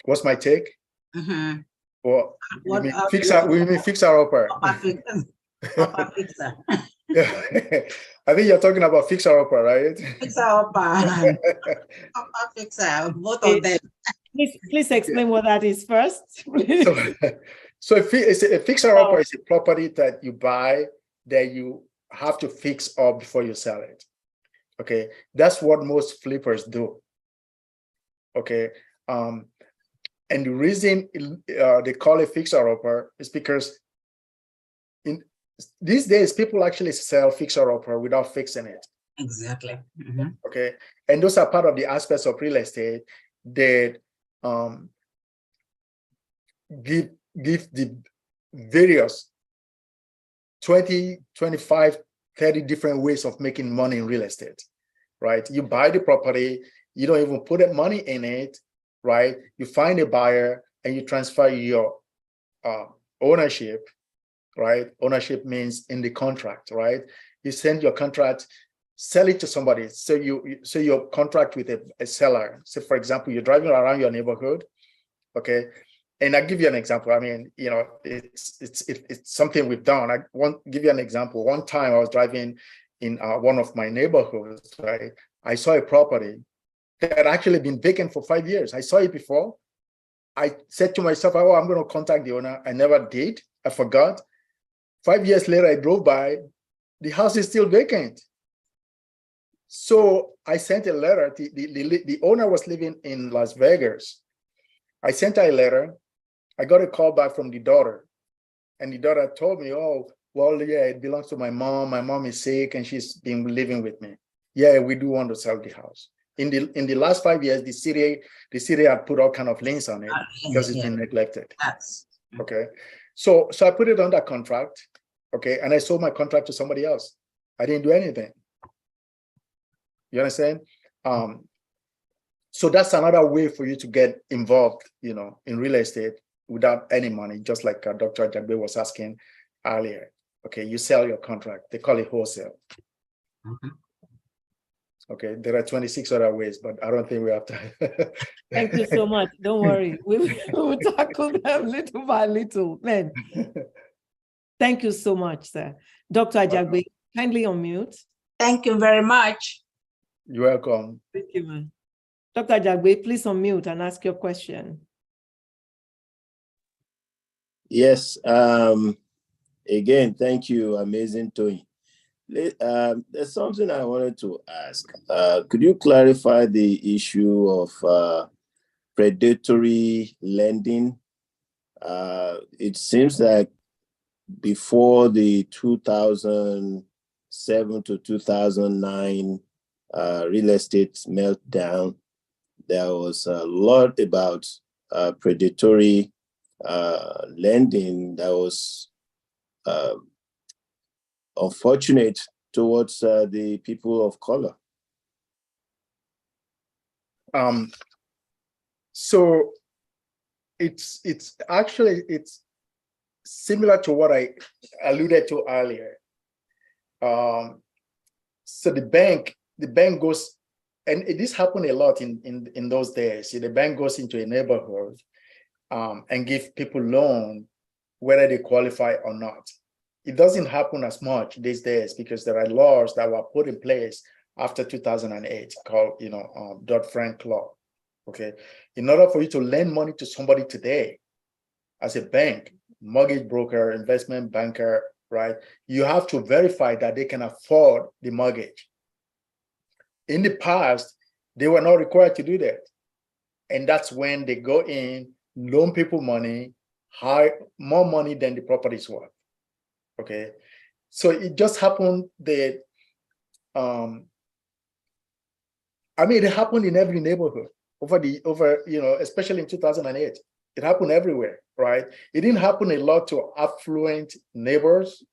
What's my take? Mm-hmm. Well, we mean fixer upper. Upper fixer. I think you're talking about fixer upper, right? Fixer upper. Upper fixer, both of them. Please explain what that is first. So a fixer upper is a property that you buy that you have to fix up before you sell it. Okay, that's what most flippers do. Okay, and the reason they call it fixer upper is because these days, people actually sell fixer-upper without fixing it. Exactly. Okay, and those are part of the aspects of real estate that give the various 20, 25, 30 different ways of making money in real estate, right? You buy the property, you don't even put money in it, right? You find a buyer and you transfer your ownership, right? Ownership means in the contract, right? You send your contract, sell it to somebody. So your contract with a seller. So for example, you're driving around your neighborhood, okay? And I'll give you an example. I mean, you know, it's something we've done. I want to give you an example. One time I was driving in one of my neighborhoods, right? I saw a property that had actually been vacant for 5 years. I saw it before. I said to myself, oh, I'm going to contact the owner. I never did. I forgot. 5 years later, I drove by. The house is still vacant. So I sent a letter. The owner was living in Las Vegas. I sent her a letter. I got a call back from the daughter. And the daughter told me, oh, well, yeah, it belongs to my mom. My mom is sick and she's been living with me. Yeah, we do want to sell the house. In the last 5 years, the city had put all kind of liens on it because it's been neglected. Yes. Okay. So I put it under contract. Okay. And I sold my contract to somebody else. I didn't do anything. You understand? So that's another way for you to get involved, you know, in real estate without any money, just like Dr. Jagbe was asking earlier. Okay, you sell your contract. They call it wholesale. Okay, there are 26 other ways, but I don't think we have time. Thank you so much. Don't worry. We'll tackle them little by little. Then, thank you so much, sir. Dr. Ajagbe, kindly unmute. Thank you very much. You're welcome. Thank you, man. Dr. Ajagbe, please unmute and ask your question. Yes. Again, thank you, amazing Toyin. There's something I wanted to ask. Could you clarify the issue of predatory lending? It seems like before the 2007 to 2009 real estate meltdown, there was a lot about predatory lending that was unfortunate towards the people of color. So it's actually similar to what I alluded to earlier. So the bank goes, and this happened a lot in those days. So the bank goes into a neighborhood and give people loan, whether they qualify or not. It doesn't happen as much these days because there are laws that were put in place after 2008 called, Dodd-Frank law. Okay, in order for you to lend money to somebody today, as a bank, mortgage broker, investment banker, right, you have to verify that they can afford the mortgage. In the past, they were not required to do that, and that's when they go in, loan people money, hire more money than the property is worth. Okay, so it just happened that, it happened in every neighborhood especially in 2008. It happened everywhere, right? It didn't happen a lot to affluent neighborhoods,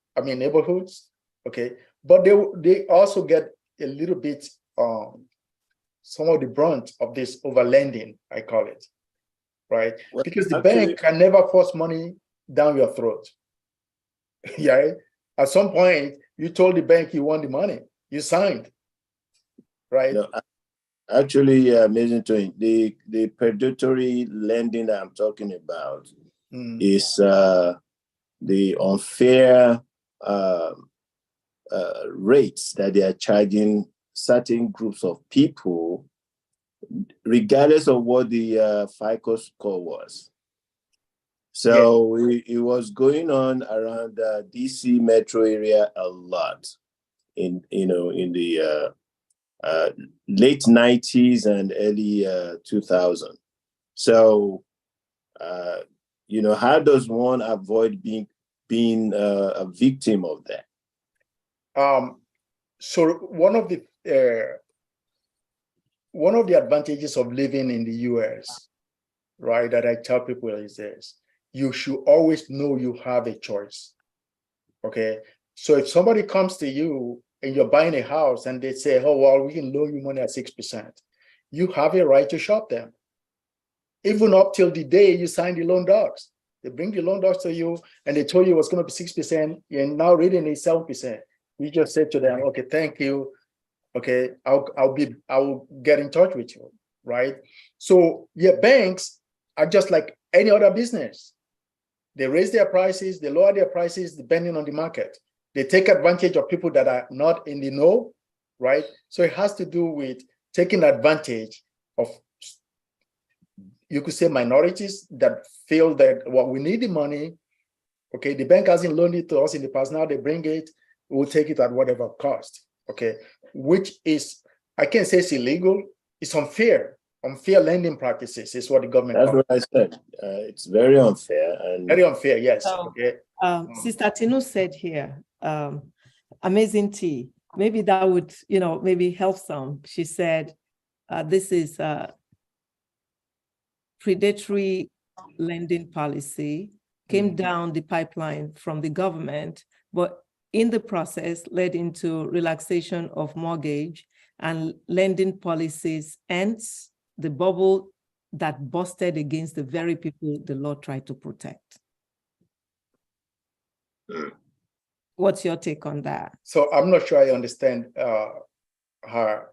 okay, but they also get a little bit some of the brunt of this overlending, I call it, right? Well, because the bank can never force money down your throat. Yeah, at some point you told the bank you want the money, you signed, right? No, actually, amazing Toyin, the predatory lending that I'm talking about is the unfair rates that they are charging certain groups of people, regardless of what the FICO score was. So it was going on around the DC metro area a lot in the late 90s and early 2000. So, how does one avoid being been a victim of that? So one of the advantages of living in the US, right, that I tell people is this: you should always know you have a choice. Okay, so if somebody comes to you and you're buying a house and they say, "Oh well, we can loan you money at 6%," you have a right to shop them, even up till the day you sign the loan docs. They bring the loan docs to you and they told you it was going to be 6%, and now reading is 7%. You just say to them, "Okay, thank you. Okay, I'll get in touch with you," right? So yeah, banks are just like any other business. They raise their prices, they lower their prices depending on the market. They take advantage of people that are not in the know, right? So it has to do with taking advantage of, you could say, minorities that feel that, well, we need the money. Okay, the bank hasn't loaned it to us in the past. Now they bring it, we'll take it at whatever cost. Okay, which is, I can't say it's illegal, it's unfair. Unfair lending practices is what the government That's calls. what I said. It's very unfair. And Very unfair, yes. So, Okay. Sister Tinu said here, amazing tea. Maybe that would, maybe help some. She said, this is predatory lending policy, came down the pipeline from the government, but in the process led into relaxation of mortgage and lending policies, hence the bubble that busted against the very people the law tried to protect. What's your take on that? So I'm not sure I understand her.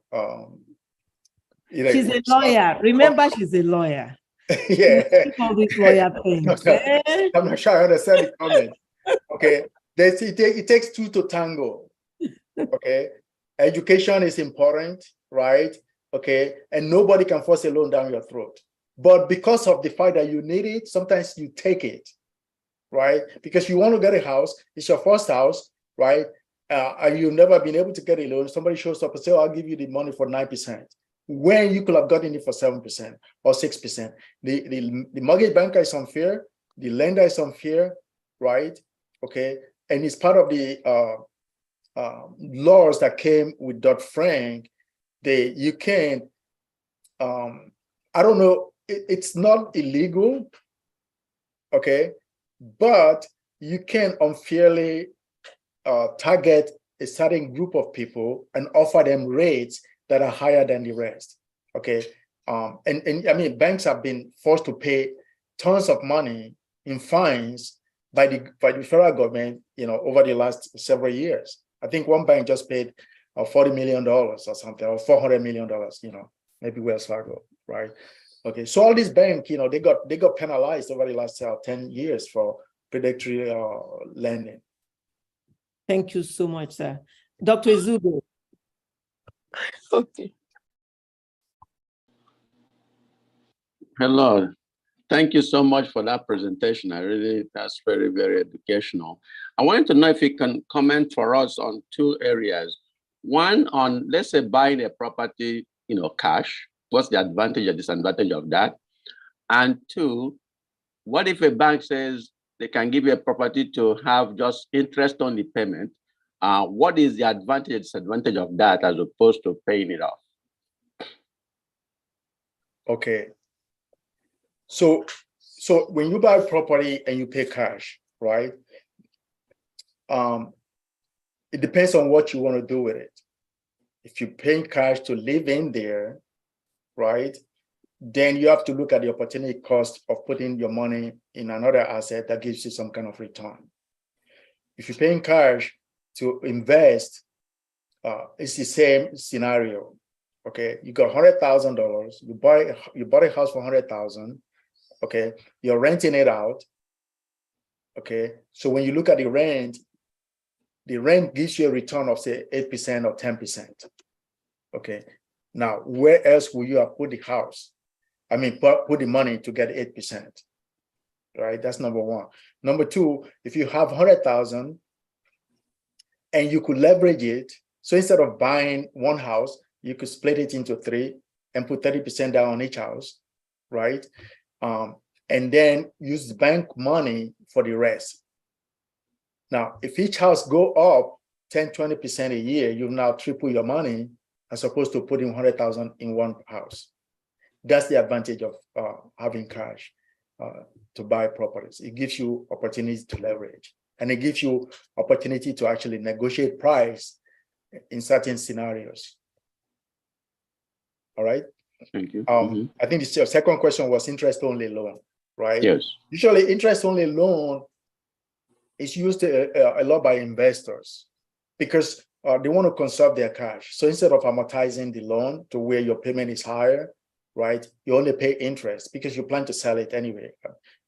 She's a lawyer. Remember, she's a lawyer. Yeah. All these lawyer things. I'm not sure I understand the comment. Okay. It takes two to tango. Okay. Education is important, right? Okay. And nobody can force a loan down your throat. But because of the fact that you need it, sometimes you take it, right? Because you want to get a house, it's your first house, right? And you've never been able to get a loan. Somebody shows up and says, "Oh, I'll give you the money for 9%. When you could have gotten it for 7% or 6%. The mortgage banker is unfair, the lender is unfair, right? Okay. And it's part of the laws that came with Dodd-Frank. You can, I don't know, it's not illegal, okay, but you can unfairly target a certain group of people and offer them rates that are higher than the rest, okay? And I mean, banks have been forced to pay tons of money in fines by the federal government, over the last several years. I think one bank just paid $40 million or something, or $400 million, maybe Wells Fargo, right? Okay, so all these banks, they got penalized over the last 10 years for predatory lending. Thank you so much, sir. Dr. Izugo. Okay. Hello. Thank you so much for that presentation. That's very, very educational. I wanted to know if you can comment for us on two areas. One, on, let's say, buying a property, cash. What's the advantage or disadvantage of that? And two, what if a bank says they can give you a property to have just interest-only payment? What is the advantage and disadvantage of that as opposed to paying it off? Okay. So when you buy property and you pay cash, right? It depends on what you want to do with it. If you're paying cash to live in there, right, then you have to look at the opportunity cost of putting your money in another asset that gives you some kind of return. If you're paying cash to invest, it's the same scenario. Okay, you got $100,000. You bought a house for $100,000. Okay, you're renting it out. Okay, so when you look at the rent gives you a return of say 8% or 10%. Okay, now where else will you have put the house? I mean, put the money to get 8%. Right, that's number one. Number two, if you have 100,000 and you could leverage it, so instead of buying one house, you could split it into three and put 30% down on each house, right? And then use the bank money for the rest. Now, if each house go up 10, 20% a year, you've now triple your money as opposed to putting 100,000 in one house. That's the advantage of having cash to buy properties. It gives you opportunity to leverage, and it gives you opportunity to actually negotiate price in certain scenarios. All right. Thank you. I think your second question was interest-only loan, right? Yes. Usually, interest-only loan is used a lot by investors because they want to conserve their cash. So instead of amortizing the loan to where your payment is higher, right, you only pay interest because you plan to sell it anyway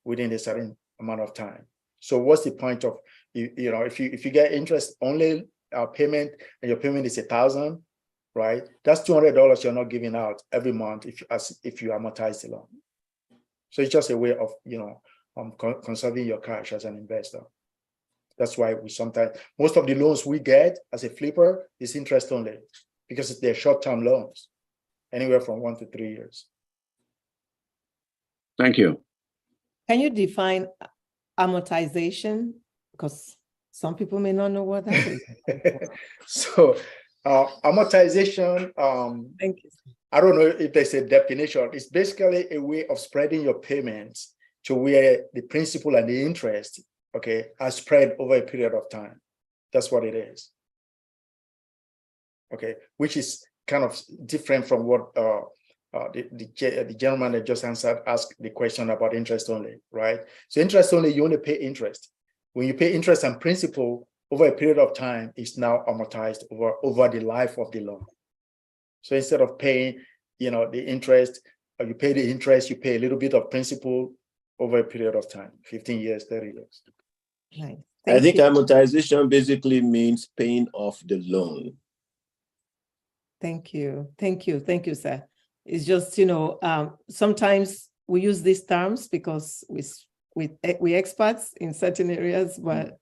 within a certain amount of time. So what's the point of if you get interest-only payment and your payment is $1,000, right? That's $200 you're not giving out every month if you amortize the loan. So it's just a way of conserving your cash as an investor. That's why most of the loans we get as a flipper is interest only because they're short-term loans, anywhere from 1 to 3 years. Thank you. Can you define amortization? Because some people may not know what that is. So amortization, Thank you. I don't know if there's a definition. It's basically a way of spreading your payments to where the principal and the interest, okay, are spread over a period of time. That's what it is. Okay, which is kind of different from what the gentleman that just asked the question about interest only, right? So interest only, you only pay interest. When you pay interest and principal over a period of time, it's now amortized over the life of the loan. So instead of paying, the interest, you pay the interest, you pay a little bit of principal over a period of time, 15 years, 30 years. Right. I think amortization basically means paying off the loan. Thank you. Thank you. Thank you, sir. It's just, sometimes we use these terms because we're experts in certain areas, but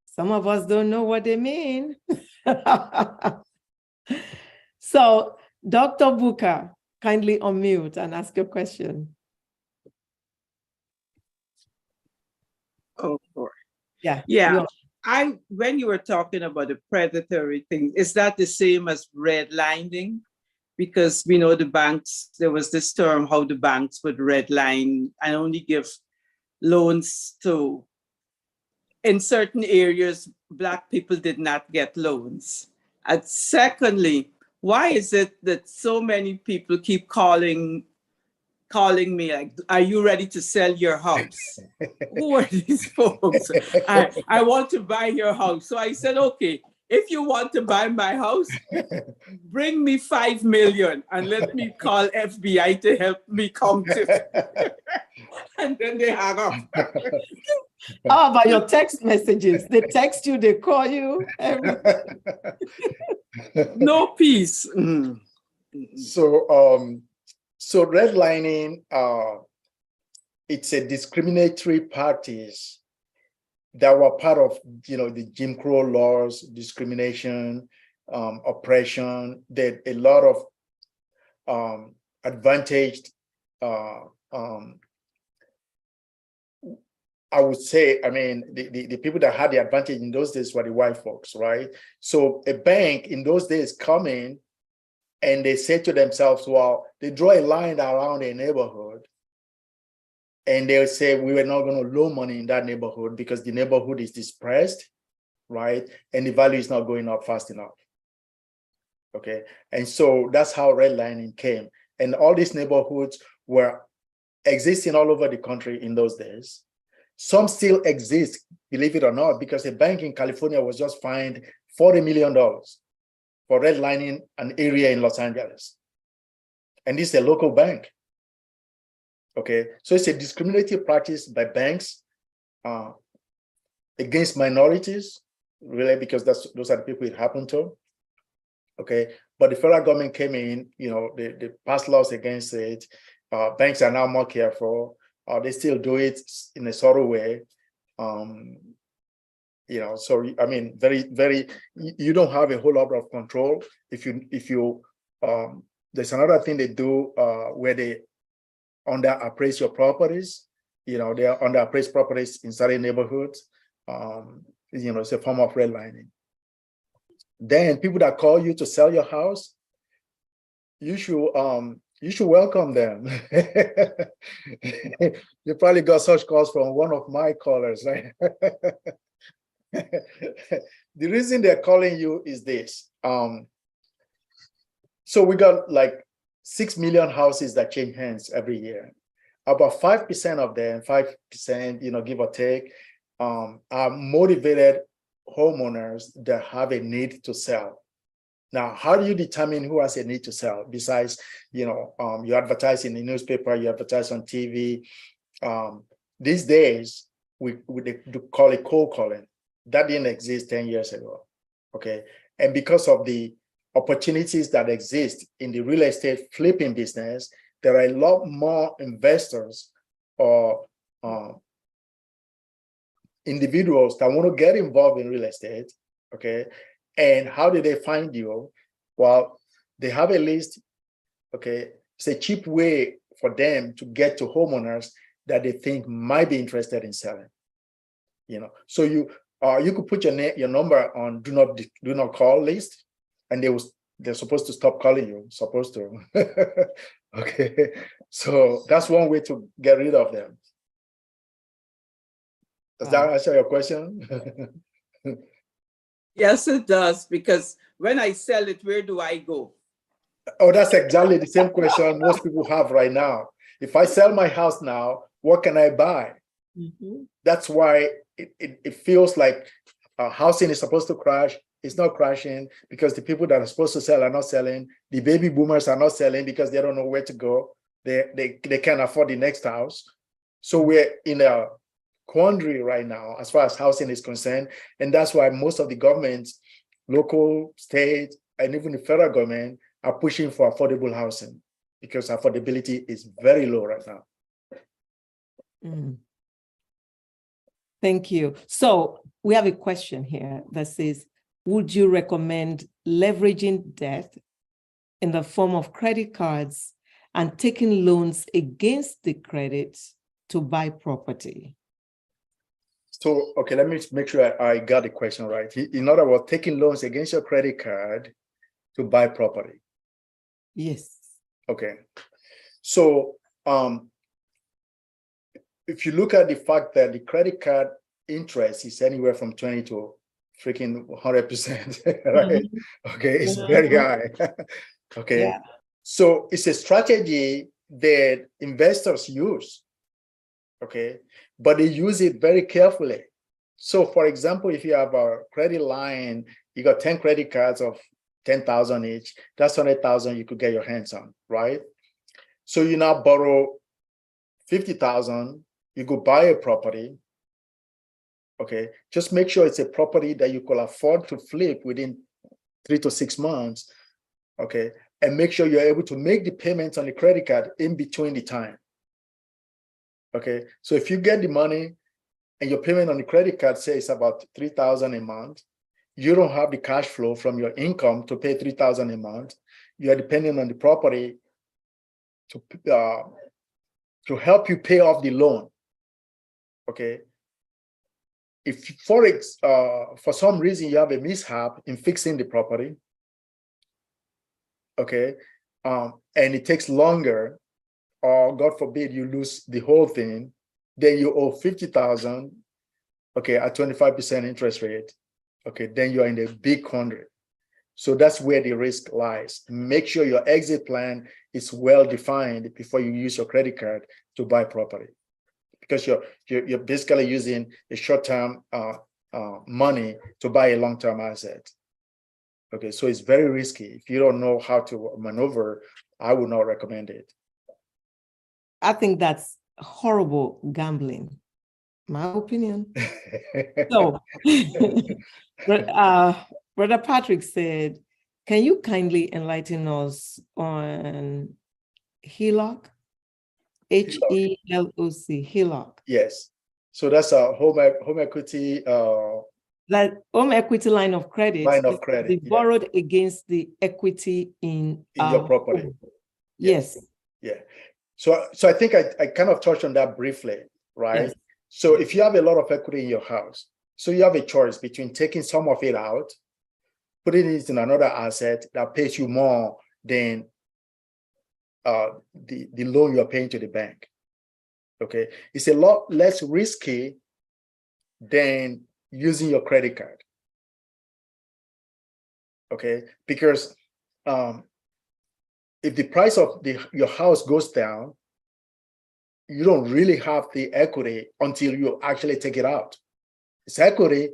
some of us don't know what they mean. So, Dr. Booker, kindly unmute and ask your question. Oh, boy. Yeah. Yeah. When you were talking about the predatory thing, is that the same as redlining? Because we know the banks, there was this term how the banks would redline and only give loans to, in certain areas, Black people did not get loans. And secondly, why is it that so many people keep calling me like, are you ready to sell your house? Who are these folks? I want to buy your house. So I said, okay, if you want to buy my house, bring me 5 million and let me call FBI to help me come to. And then they hang up. How about your text messages? They text you, they call you. No peace. So redlining, it's a discriminatory practice that were part of, the Jim Crow laws, discrimination, oppression, that a lot of advantaged, I would say, the people that had the advantage in those days were the white folks, right? So a bank in those days come in and they say to themselves, well, they draw a line around a neighborhood and they'll say, we were not going to loan money in that neighborhood because the neighborhood is depressed, right? And the value is not going up fast enough. Okay. And so that's how redlining came. And all these neighborhoods were existing all over the country in those days. Some still exist, believe it or not, because a bank in California was just fined $40 million for redlining an area in Los Angeles. And this is a local bank. Okay, so it's a discriminatory practice by banks against minorities, really, because those are the people it happened to. Okay, but the federal government came in, they passed laws against it. Banks are now more careful. They still do it in a subtle way. So very, very, you don't have a whole lot of control. If you there's another thing they do where they underappraise your properties. They are underappraised properties in certain neighborhoods. It's a form of redlining. Then people that call you to sell your house, you should welcome them. You probably got such calls from one of my callers, right? The reason they're calling you is this. So we got like 6 million houses that change hands every year. About 5% of them, 5%, give or take, are motivated homeowners that have a need to sell. Now, how do you determine who has a need to sell? Besides, you advertise in the newspaper, you advertise on TV. These days, we call it cold calling. That didn't exist 10 years ago, okay? And because of the opportunities that exist in the real estate flipping business, there are a lot more investors or individuals that want to get involved in real estate, okay? And how do they find you? Well, they have a list, okay? It's a cheap way for them to get to homeowners that they think might be interested in selling, So you could put your number on do not call list, and they're supposed to stop calling you, Okay, so that's one way to get rid of them. Does that answer your question? Yes, it does, because when I sell it, where do I go? Oh, that's exactly the same question most people have right now. If I sell my house now, what can I buy? Mm-hmm. That's why it feels like housing is supposed to crash. It's not crashing because the people that are supposed to sell are not selling. The baby boomers are not selling because they don't know where to go. They can't afford the next house. So we're in a quandary right now as far as housing is concerned. And that's why most of the governments, local, state, and even the federal government are pushing for affordable housing because affordability is very low right now. Mm. Thank you. So we have a question here that says, would you recommend leveraging debt in the form of credit cards and taking loans against the credit to buy property? So, okay, let me make sure I got the question right. In other words, taking loans against your credit card to buy property. Yes. Okay. So, if you look at the fact that the credit card interest is anywhere from 20 to freaking 100%, right? Mm-hmm. Okay, it's very high. Okay. Yeah. So it's a strategy that investors use. Okay, but they use it very carefully. So, for example, if you have a credit line, you got 10 credit cards of 10,000 each, that's 100,000 you could get your hands on, right? So you now borrow 50,000, you go buy a property. Okay, just make sure it's a property that you could afford to flip within 3 to 6 months. Okay, and make sure you're able to make the payments on the credit card in between the time. Okay, so if you get the money and your payment on the credit card says about 3,000 a month, you don't have the cash flow from your income to pay 3,000 a month. You are depending on the property to help you pay off the loan. Okay, if for some reason you have a mishap in fixing the property, okay, and it takes longer, or God forbid you lose the whole thing, then you owe 50,000, okay, at 25% interest rate, okay, then you're in a big quandary. So that's where the risk lies. Make sure your exit plan is well defined before you use your credit card to buy property, because you're basically using a short-term money to buy a long-term asset. Okay, so it's very risky. If you don't know how to maneuver, I would not recommend it. I think that's horrible gambling, my opinion. So, Brother Patrick said, can you kindly enlighten us on HELOC? HELOC, HELOC. Yes. So that's a home equity. That home equity line of credit. Line of credit. They borrowed against the equity in your property. Home. Yes. Yeah. So I think I kind of touched on that briefly, right? Yes. So if you have a lot of equity in your house, So you have a choice between taking some of it out, putting it in another asset that pays you more than the loan you're paying to the bank. Okay, it's a lot less risky than using your credit card. Okay, because if the price of your house goes down, you don't really have the equity until you actually take it out. It's equity,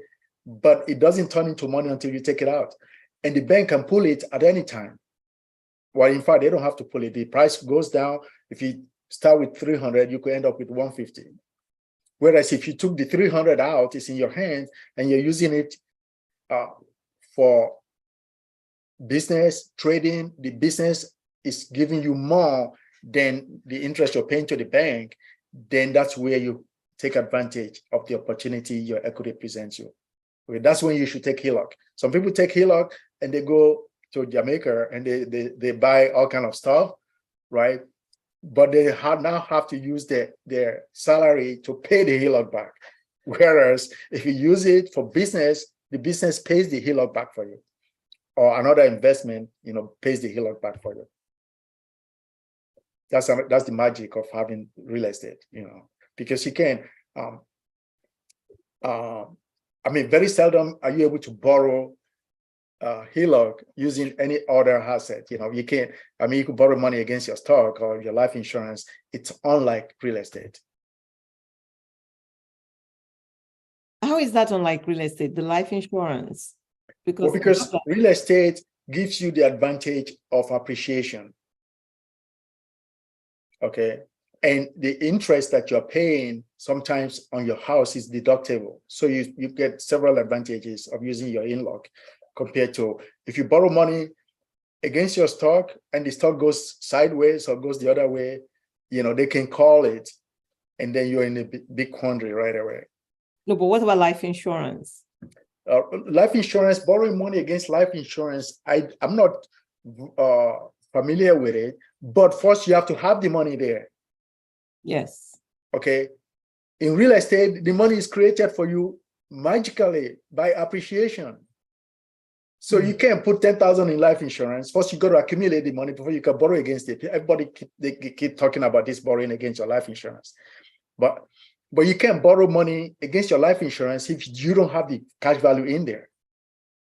but it doesn't turn into money until you take it out. And the bank can pull it at any time. Well, in fact, they don't have to pull it. The price goes down. If you start with 300, you could end up with 150. Whereas if you took the 300 out, it's in your hands and you're using it for business, trading, the business is giving you more than the interest you're paying to the bank, then that's where you take advantage of the opportunity your equity presents you. Okay, that's when you should take HELOC. Some people take HELOC and they go to Jamaica and they buy all kind of stuff, right? But they now have to use their salary to pay the HELOC back. Whereas if you use it for business, the business pays the HELOC back for you, or another investment, pays the HELOC back for you. That's the magic of having real estate, because you can. Very seldom are you able to borrow HELOC using any other asset. You can't. You could borrow money against your stock or your life insurance. It's unlike real estate. How is that unlike real estate? The life insurance, because real estate gives you the advantage of appreciation. Okay, and the interest that you're paying sometimes on your house is deductible. So you get several advantages of using your HELOC compared to if you borrow money against your stock and the stock goes sideways or goes the other way, they can call it and then you're in a big quandary right away. No, but what about life insurance? Life insurance, borrowing money against life insurance, I'm not familiar with it, but first you have to have the money there. Yes. Okay. In real estate, the money is created for you magically by appreciation. So you can't put 10,000 in life insurance. First, you got to accumulate the money before you can borrow against it. Everybody they keep talking about this borrowing against your life insurance, but you can't borrow money against your life insurance if you don't have the cash value in there,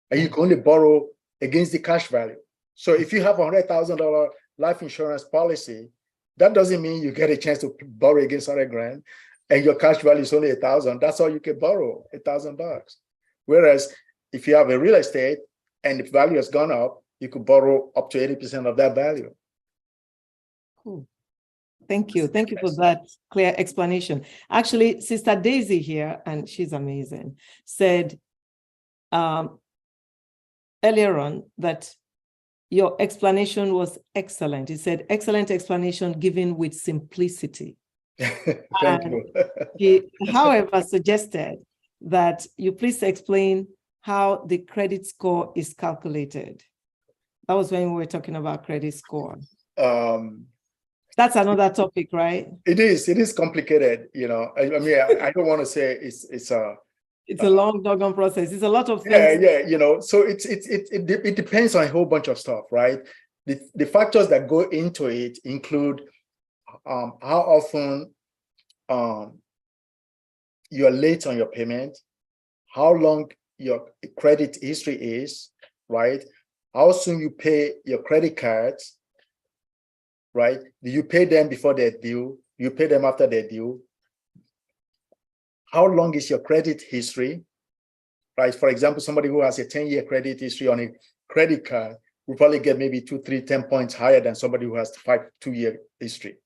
and you can only borrow against the cash value. So if you have $100,000 life insurance policy, that doesn't mean you get a chance to borrow against $100,000, and your cash value is only $1,000. That's all you can borrow, $1,000. Whereas if you have a real estate and the value has gone up, you could borrow up to 80% of that value. Cool. Thank you. Thank you for that clear explanation. Actually, Sister Daisy here, and she's amazing, said earlier on that your explanation was excellent. He said, excellent explanation given with simplicity. Thank you. He, however, suggested that you please explain how the credit score is calculated. That was when we were talking about credit score. That's another topic, right? It is complicated, I don't want to say it's a long doggone process. It's a lot of things. Yeah. So it depends on a whole bunch of stuff, right? The factors that go into it include how often you're late on your payment, how long your credit history is, right? How soon you pay your credit cards, right? Do you pay them before they're due? You pay them after they're due? How long is your credit history, right? For example, somebody who has a 10-year credit history on a credit card will probably get maybe 2, 3, 10 points higher than somebody who has 2-year history.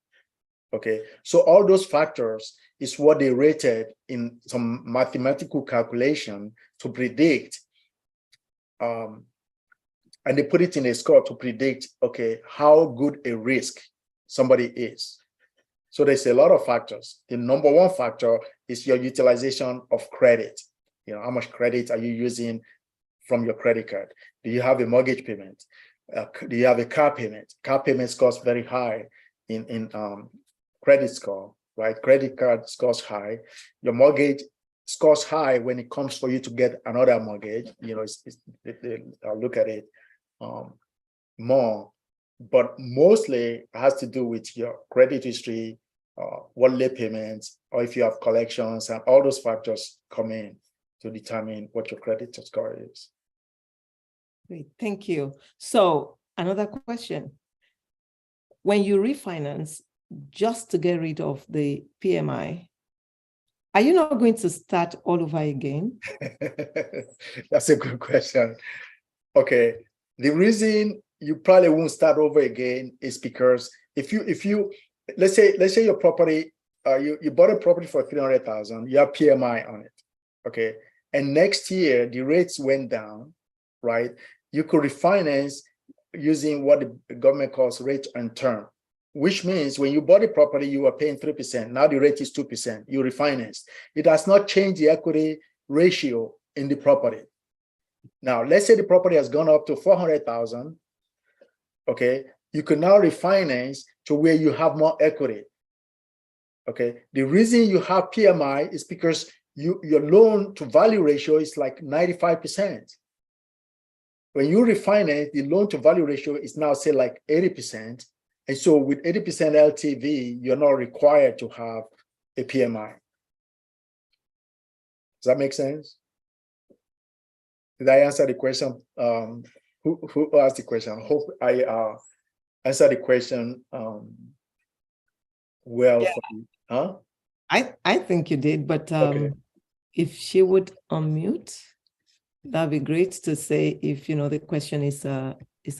Okay, so all those factors is what they rated in some mathematical calculation to predict, and they put it in a score to predict, okay, how good a risk somebody is. So there's a lot of factors. The number one factor is your utilization of credit. How much credit are you using from your credit card? Do you have a mortgage payment? Do you have a car payment? Car payment scores very high in credit score, right? Credit card scores high. Your mortgage scores high when it comes for you to get another mortgage. You know, I'll look at it more, but mostly it has to do with your credit history, what late payments, or if you have collections, and all those factors come in to determine what your credit score is. Great, thank you. So another question. When you refinance just to get rid of the PMI, are you not going to start all over again? That's a good question. Okay, the reason you probably won't start over again is because if you let's say your property, you bought a property for 300,000, you have PMI on it, okay, and next year the rates went down, right? You could refinance using what the government calls rate and term, which means when you bought a property, you were paying 3%. Now the rate is 2%. You refinance. It does not change the equity ratio in the property. Now, let's say the property has gone up to 400,000. Okay, you can now refinance to where you have more equity. Okay, the reason you have PMI is because your loan to value ratio is like 95%. When you refinance, the loan to value ratio is now say like 80%. And so with 80% LTV, you're not required to have a PMI. Does that make sense? Did I answer the question? Who asked the question? I hope I answered the question well. Yeah. Huh? I think you did, but Okay. if she would unmute, that'd be great to say if the question is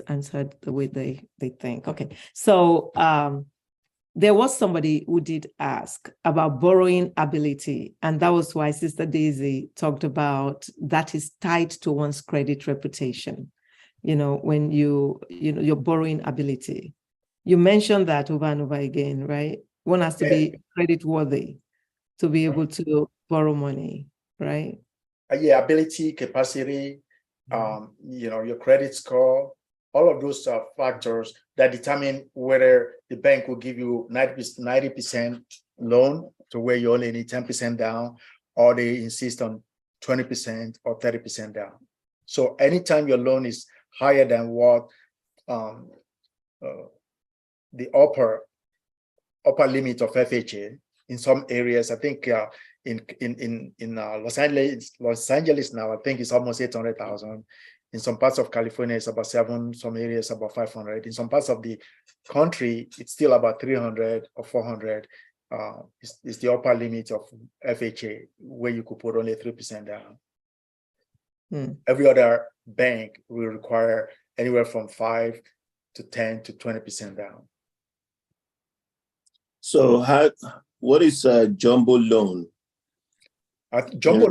answered the way they think. Okay, so there was somebody who did ask about borrowing ability, and that was why Sister Daisy talked about that is tied to one's credit reputation. When your borrowing ability, you mentioned that over and over again, right? One has to be credit worthy to be able to borrow money, right? Yeah, ability, capacity, your credit score, all of those factors that determine whether the bank will give you 90% loan to where you only need 10% down, or they insist on 20% or 30% down. So anytime your loan is higher than what the upper limit of FHA in some areas, I think in Los Angeles now, I think it's almost 800,000. In some parts of California, it's about 7. Some areas about 500. In some parts of the country, it's still about 300 or 400. It's the upper limit of FHA where you could put only 3% down. Every other bank will require anywhere from 5 to 10 to 20% down. So what is a jumbo loan? Jumbo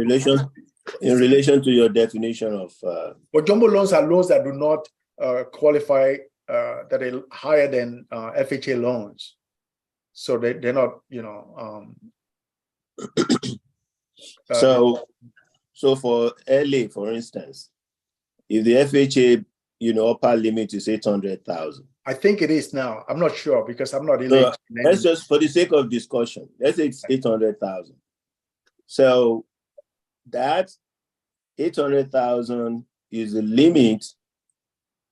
in relation to your definition of well, jumbo loans are loans that do not qualify, that are higher than FHA loans. So they're not, so for LA, for instance, if the FHA upper limit is 800,000. I think it is now. I'm not sure because I'm not in. So let's just, for the sake of discussion, let's say it's 800,000. So that 800,000 is the limit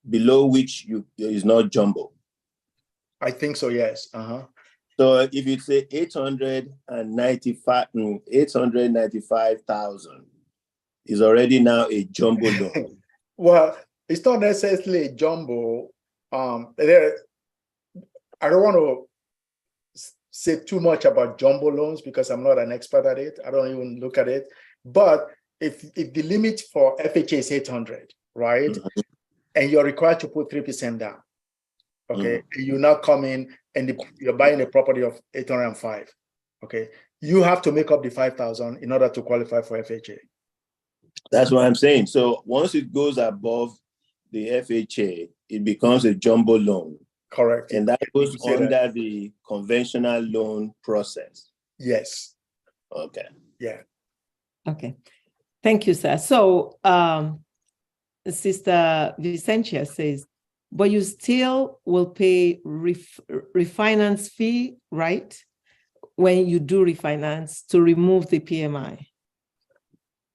below which is not jumbo. I think so, yes. So if you say 895,000 is already now a jumbo loan. Well, it's not necessarily a jumbo. I don't want to say too much about jumbo loans because I'm not an expert at it. I don't even look at it. But if the limit for FHA is 800, right? Mm-hmm. And you're required to put 3% down, okay? Mm-hmm. You now come in and you're buying a property of 805, okay? You have to make up the 5,000 in order to qualify for FHA. That's what I'm saying. So once it goes above the FHA, it becomes a jumbo loan. Correct. And that goes under the conventional loan process. Yes. Okay. Yeah. Okay. Thank you, sir. So Sister Vicentia says, but you still will pay refinance fee, right? When you do refinance to remove the PMI.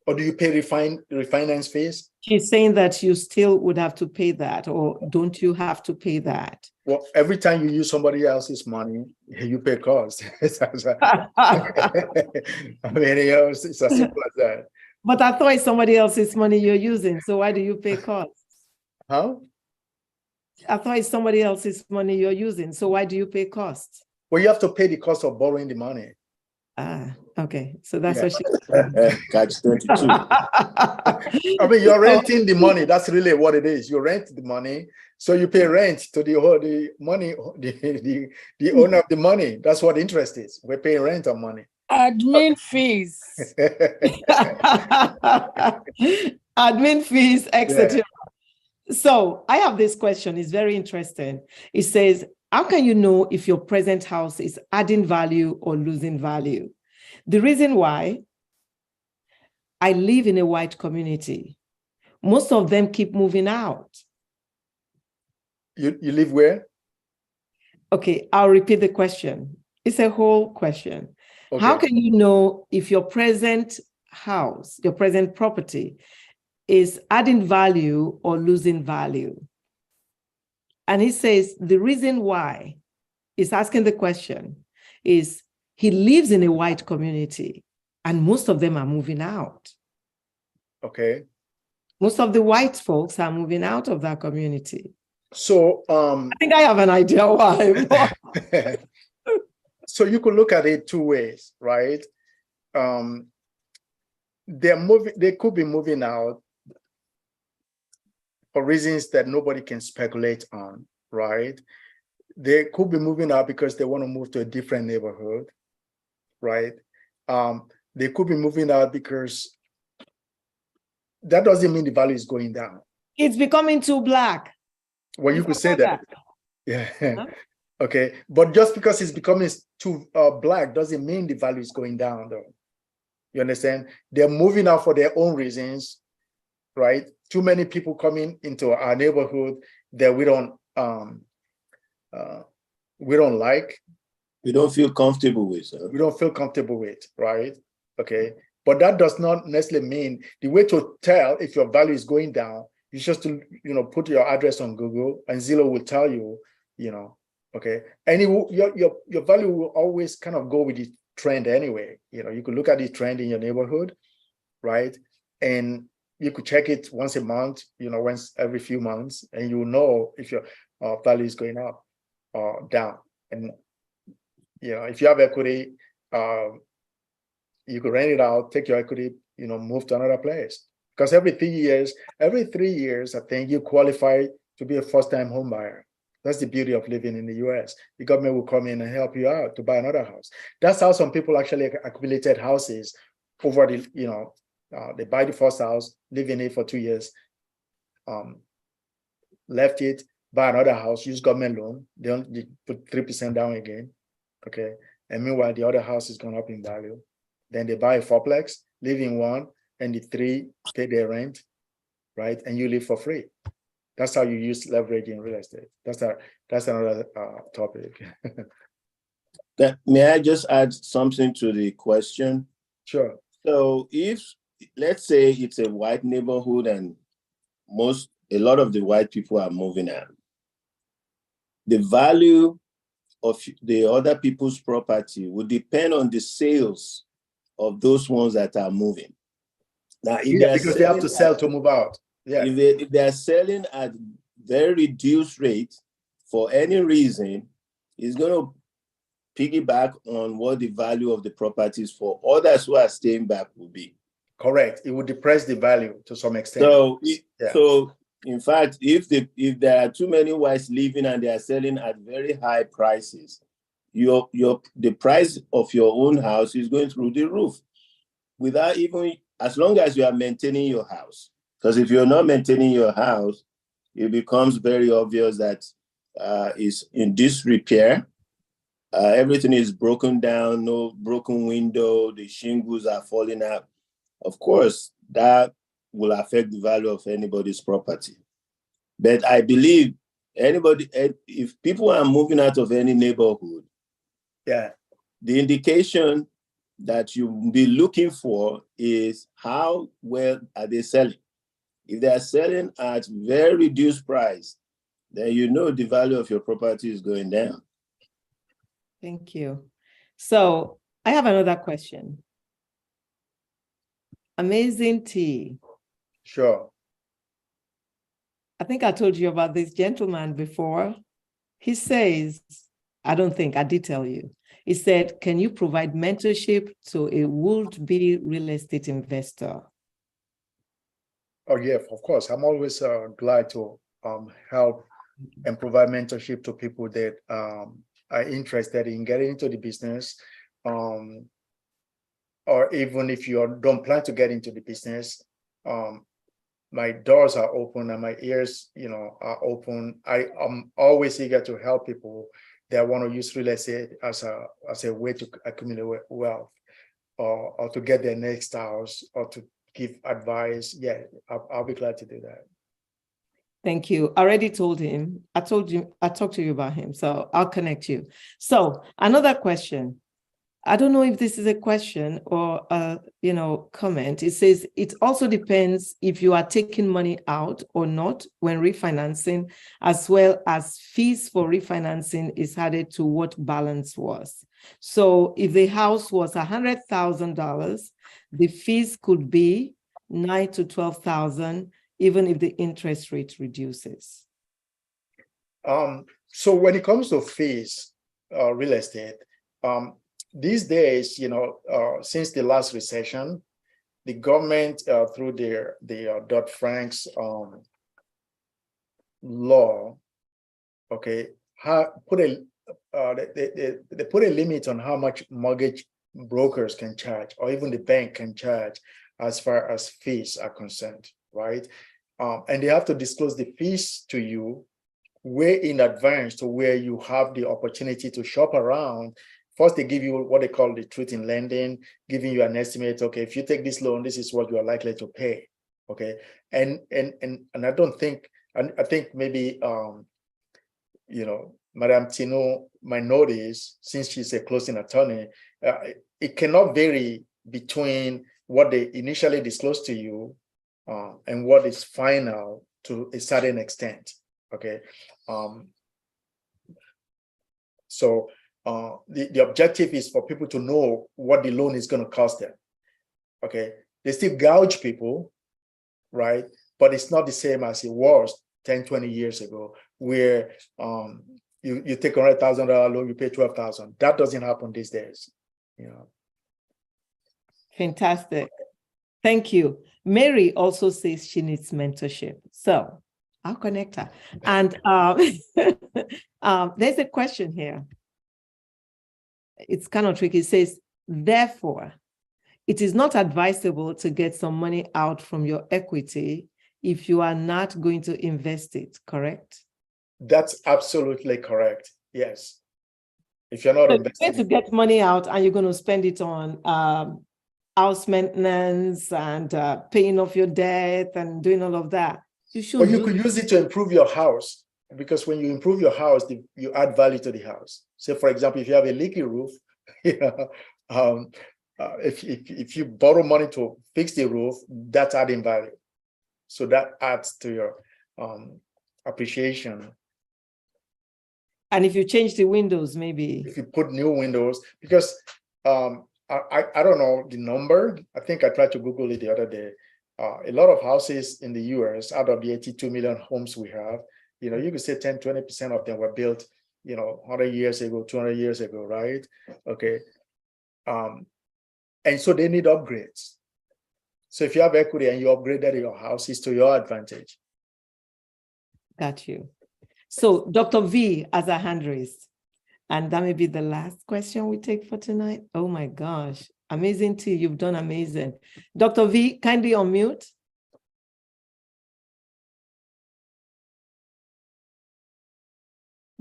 Or do you pay refinance fees? She's saying that you still would have to pay that, or don't you have to pay that? Well, every time you use somebody else's money, you pay cost. I mean, it's as simple as that. But I thought it's somebody else's money you're using, so why do you pay costs? Huh? I thought it's somebody else's money you're using, so why do you pay costs? Well, you have to pay the cost of borrowing the money. Okay. So that's what she Catch 22. I mean, you're renting the money. That's really what it is. You rent the money, so you pay rent to the owner of the money. That's what interest is. We're paying rent on money. Admin fees. Admin fees, etc. So I have this question. It's very interesting. It says, how can you know if your present house is adding value or losing value? The reason why, I live in a white community. Most of them keep moving out. You live where? Okay, I'll repeat the question. It's a whole question. Okay. How can you know if your present house, your present property, is adding value or losing value? And he says the reason why he's asking the question is he lives in a white community and most of them are moving out. Okay. Most of the white folks are moving out of that community. So I think I have an idea why. So you could look at it two ways, right? They could be moving out for reasons that nobody can speculate on, right? They could be moving out because they want to move to a different neighborhood, right? They could be moving out because that doesn't mean the value is going down. It's becoming too black. Well, you could say that. Yeah. Huh? Okay. But just because it's becoming too black doesn't mean the value is going down, though. You understand? They're moving out for their own reasons, right? Too many people coming into our neighborhood that we don't like. We don't feel comfortable with. We don't feel comfortable with, right? Okay. But that does not necessarily mean the way to tell if your value is going down. You just to put your address on Google and Zillow will tell you, okay. And your value will always kind of go with the trend anyway. You could look at the trend in your neighborhood, right? And you could check it once a month, once every few months, and you will know if your value is going up or down. And if you have equity, you could rent it out, take your equity, move to another place. Because every 3 years, I think you qualify to be a first-time home buyer. That's the beauty of living in the US. The government will come in and help you out to buy another house. That's how some people actually accumulated houses over they buy the first house, live in it for 2 years, left it, buy another house, use government loan, they put 3% down again, okay? And meanwhile, the other house is going up in value. Then they buy a fourplex, live in one, and the three pay their rent, right? And you live for free. That's how you use leverage in real estate. That's another topic. May I just add something to the question? Sure. So let's say it's a white neighborhood and a lot of the white people are moving out. The value of the other people's property would depend on the sales of those ones that are moving. Now, because they have to sell to move out. Yeah. If they're selling at very reduced rate for any reason, it's going to piggyback on what the value of the properties for others who are staying back will be. Correct. It would depress the value to some extent. So in fact, if there are too many whites living and they are selling at very high prices, the price of your own house is going through the roof without even, as long as you are maintaining your house. Because if you're not maintaining your house, it becomes very obvious that it's in disrepair. Everything is broken down, no broken window, the shingles are falling out. Of course, that will affect the value of anybody's property. But I believe if people are moving out of any neighborhood, the indication that you'll be looking for is how well are they selling. If they are selling at very reduced price, then you know the value of your property is going down. Thank you. So I have another question. Amazing Tea. Sure. I think I told you about this gentleman before. He says, I did tell you. He said, can you provide mentorship to a would-be real estate investor? Oh, yeah, of course. I'm always glad to help and provide mentorship to people that are interested in getting into the business. Or even if you don't plan to get into the business, my doors are open and my ears, are open. I am always eager to help people that want to use real estate as a way to accumulate wealth, or to get their next house, or to give advice. Yeah, I'll be glad to do that. Thank you. I already told him. I talked to you about him, so I'll connect you. So another question. I don't know if this is a question or a comment. It says it also depends if you are taking money out or not when refinancing, as well as fees for refinancing is added to what balance was. So if the house was $100,000, the fees could be $9,000 to $12,000, even if the interest rate reduces. So when it comes to fees, real estate, these days, since the last recession, the government, through the Dodd-Frank's law, okay, they put a limit on how much mortgage brokers can charge, or even the bank can charge, as far as fees are concerned, right? And they have to disclose the fees to you way in advance, to where you have the opportunity to shop around. First, they give you what they call the truth in lending, giving you an estimate. Okay, if you take this loan, this is what you are likely to pay. Okay, and I don't think, and I think maybe Madam Tino might notice, since she's a closing attorney, it cannot vary between what they initially disclose to you and what is final to a certain extent. Okay, so the objective is for people to know what the loan is going to cost them. Okay, they still gouge people, right? But it's not the same as it was 10, 20 years ago, where you take $100,000 loan, you pay $12,000. That doesn't happen these days. Fantastic. Thank you. Mary also says she needs mentorship. So I'll connect her. And there's a question here. It's kind of tricky. It says, therefore, it is not advisable to get some money out from your equity if you are not going to invest it, correct? That's absolutely correct. Yes. If you're not investing, you're going to get money out and you're going to spend it on house maintenance and paying off your debt and doing all of that. Or you could use it to improve your house, because when you improve your house, you add value to the house. So, for example, if you have a leaky roof, if you borrow money to fix the roof, that's adding value. So that adds to your appreciation. And if you change the windows, maybe. If you put new windows, because I don't know the number. I think I tried to Google it the other day. A lot of houses in the US, out of the 82 million homes we have, you could say 10, 20% of them were built, 100 years ago, 200 years ago, right? Okay. And so they need upgrades. So if you have equity and you upgraded your house, it's to your advantage. Got you. So Dr. V has a hand raised. And that may be the last question we take for tonight. Oh my gosh. Amazing Tea, you've done amazing. Dr. V, kindly unmute.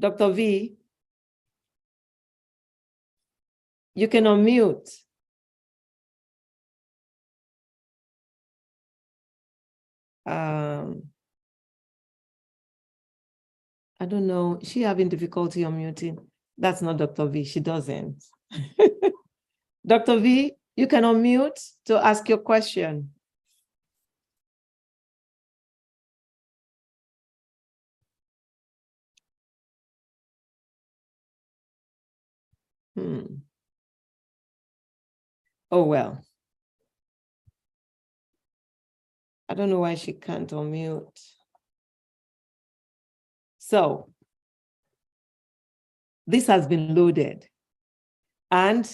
Dr. V, you can unmute. I don't know. Is she having difficulty unmuting? That's not Dr. V. She doesn't. Dr. V, you can unmute to ask your question. Oh, well. I don't know why she can't unmute. So this has been loaded. And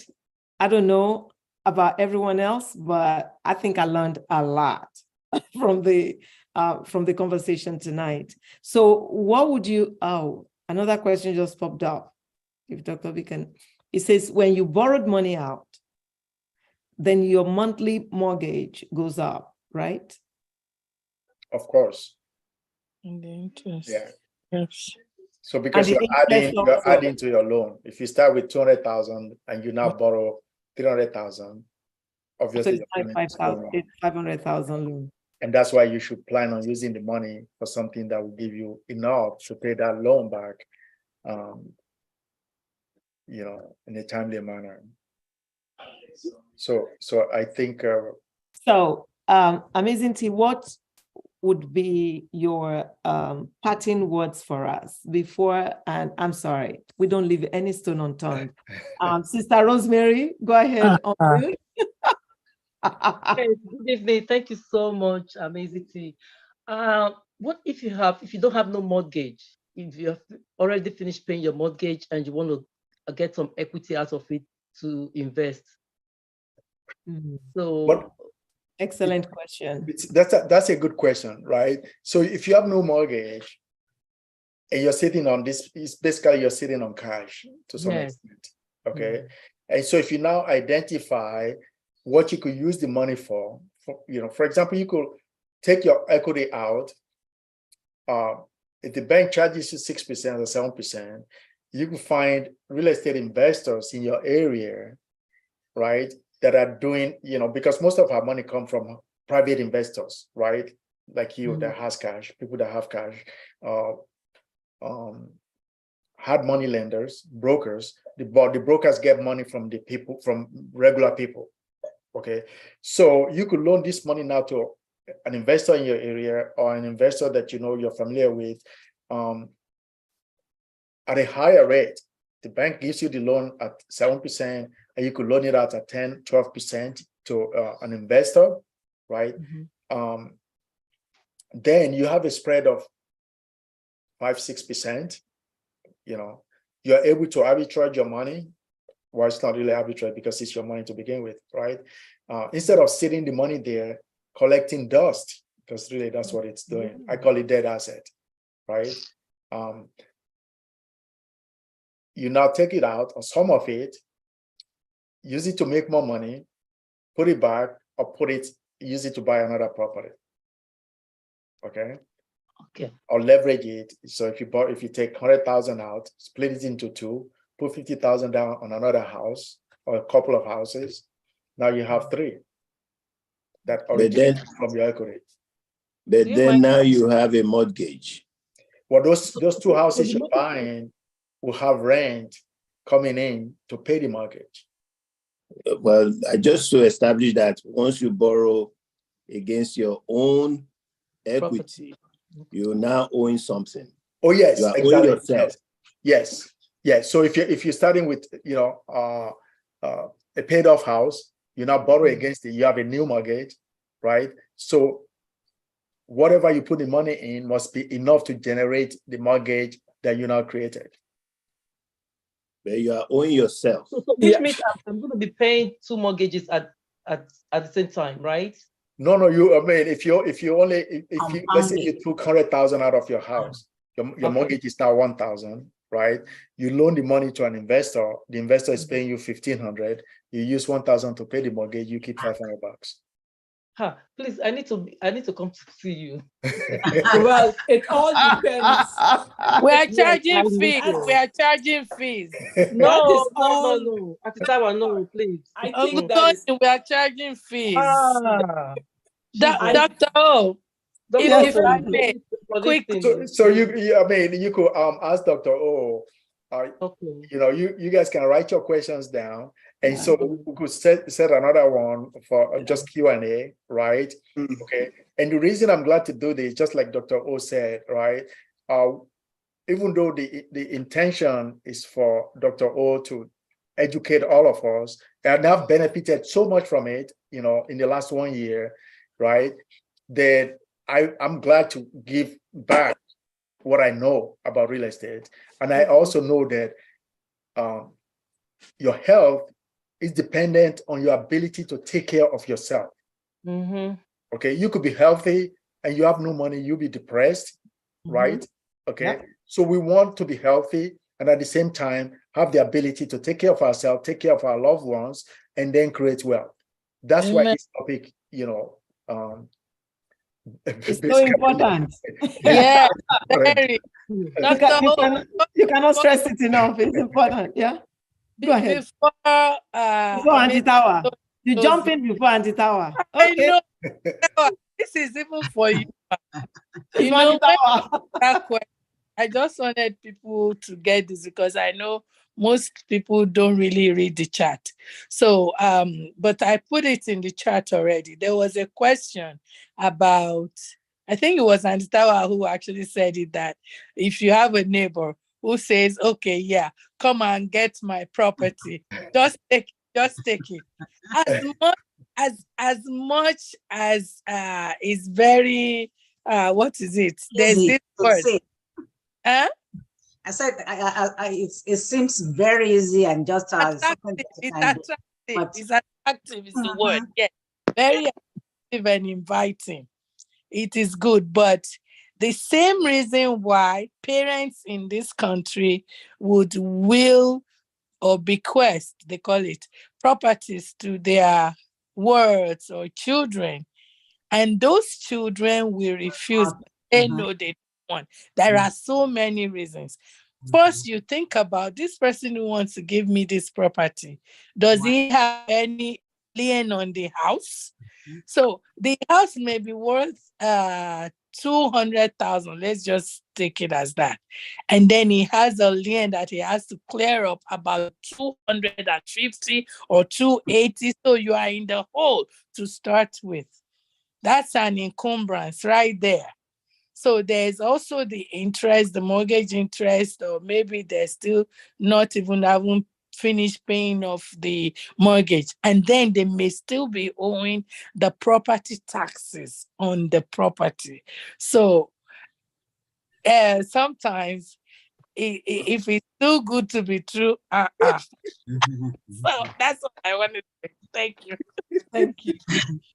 I don't know about everyone else, but I think I learned a lot from the conversation tonight. So what would you, another question just popped up. If Dr. V can, it says, when you borrowed money out, then your monthly mortgage goes up, right? Of course. And the interest. Yeah. Yes. So because And the interest you're also. adding to your loan. If you start with 200,000 and you now borrow 300,000, obviously So it's 500,000 loan. and that's why you should plan on using the money for something that will give you enough to pay that loan back, in a timely manner. So I think. So, Amazing T, what would be your parting words for us before, and I'm sorry, we don't leave any stone unturned. Sister Rosemary, go ahead. Hey, good evening. Thank you so much, Amazing T. What if you don't have no mortgage? If you have already finished paying your mortgage and you want to get some equity out of it to invest? So, excellent question. That's a good question, right? So if you have no mortgage and you're sitting on this, it's basically you're sitting on cash to some extent, okay? And so if you now identify what you could use the money for example, you could take your equity out. If the bank charges you 6% or 7%, you can find real estate investors in your area, right? That are doing, because most of our money come from private investors, right? Like you that has cash, people that have cash, hard money lenders, brokers. The brokers get money from the people, from regular people. Okay, so you could loan this money now to an investor in your area or an investor that you're familiar with at a higher rate. The bank gives you the loan at 7%, and you could loan it out at 10, 12% to an investor, right? Then you have a spread of 5, 6%. You're able to arbitrage your money. Well, it's not really arbitrage because it's your money to begin with, right? Instead of sitting the money there, collecting dust, because really that's what it's doing. I call it dead asset, right? You now take it out, or some of it, use it to make more money, put it back, or use it to buy another property. Okay. Or leverage it. So if you take 100,000 out, split it into two, put 50,000 down on another house or a couple of houses, now you have 3 that originate from your equity. But then now you have a mortgage. Well, those 2 houses you're buying will have rent coming in to pay the mortgage. Well, just to establish that once you borrow against your own equity, you're now owing something. Oh yes, you are exactly. Owing yourself. Yes. So if you're starting with a paid off house, you're not borrowing against it. You have a new mortgage, right? So whatever you put the money in must be enough to generate the mortgage that you now created. But you are owing yourself. So which means I'm going to be paying 2 mortgages at the same time, right? No. If you let's say you took 100,000 out of your house, your mortgage is now 1,000, right? You loan the money to an investor. The investor is paying you 1,500. You use 1,000 to pay the mortgage. You keep $500. Please, I need to come to see you. Well, it all depends. We are charging fees. We are charging fees. No. At the time, no, please. I think that is... we are charging fees. Dr. O, if I may, quick. So you could ask Dr. O. You guys can write your questions down, And so we could set another one for just Q&A, right? Mm. Okay. And the reason I'm glad to do this, just like Dr. O said, right? Even though the intention is for Dr. O to educate all of us, and I've benefited so much from it, in the last 1 year, right? That I'm glad to give back what I know about real estate. And I also know that your health is dependent on your ability to take care of yourself. Mm-hmm. Okay, you could be healthy and you have no money, you'll be depressed, right? Okay, Yep. so we want to be healthy and at the same time have the ability to take care of ourselves, take care of our loved ones, and then create wealth. That's why Amen. this topic, It's so important. Yeah, very. You, Dr. O, you cannot stress it enough. It's important. Yeah. Go ahead. Before Before Auntie Tower. You jump in before Auntie Tower. I Okay. know. This is even for you. It's Auntie Tower. That question, I just wanted people to get this because I know most people don't really read the chat. So, but I put it in the chat already. There was a question about, I think it was Auntie Tower who actually said it, that if you have a neighbor who says, okay, yeah, come and get my property, just take it. As much as is very what is it? There's Easy this to word. say. Huh? I said it seems very easy and just something that you It's can do. attractive. But It's attractive is the word. Yeah. Very attractive and inviting. It is good. But the same reason why parents in this country would will or bequest, they call it, properties to their wards or children, and those children will refuse. They know they don't want. There are so many reasons. First, you think about this person who wants to give me this property. Does he have any lien on the house? So the house may be worth 200,000. Let's just take it as that. And then he has a lien that he has to clear up about 250 or 280. So you are in the hole to start with. That's an encumbrance right there. So there's also the interest, the mortgage interest, or maybe they're still not even haven't finished paying off the mortgage. And then they may still be owing the property taxes on the property. So sometimes if it's too good to be true, So that's what I wanted to say. Thank you. Thank you.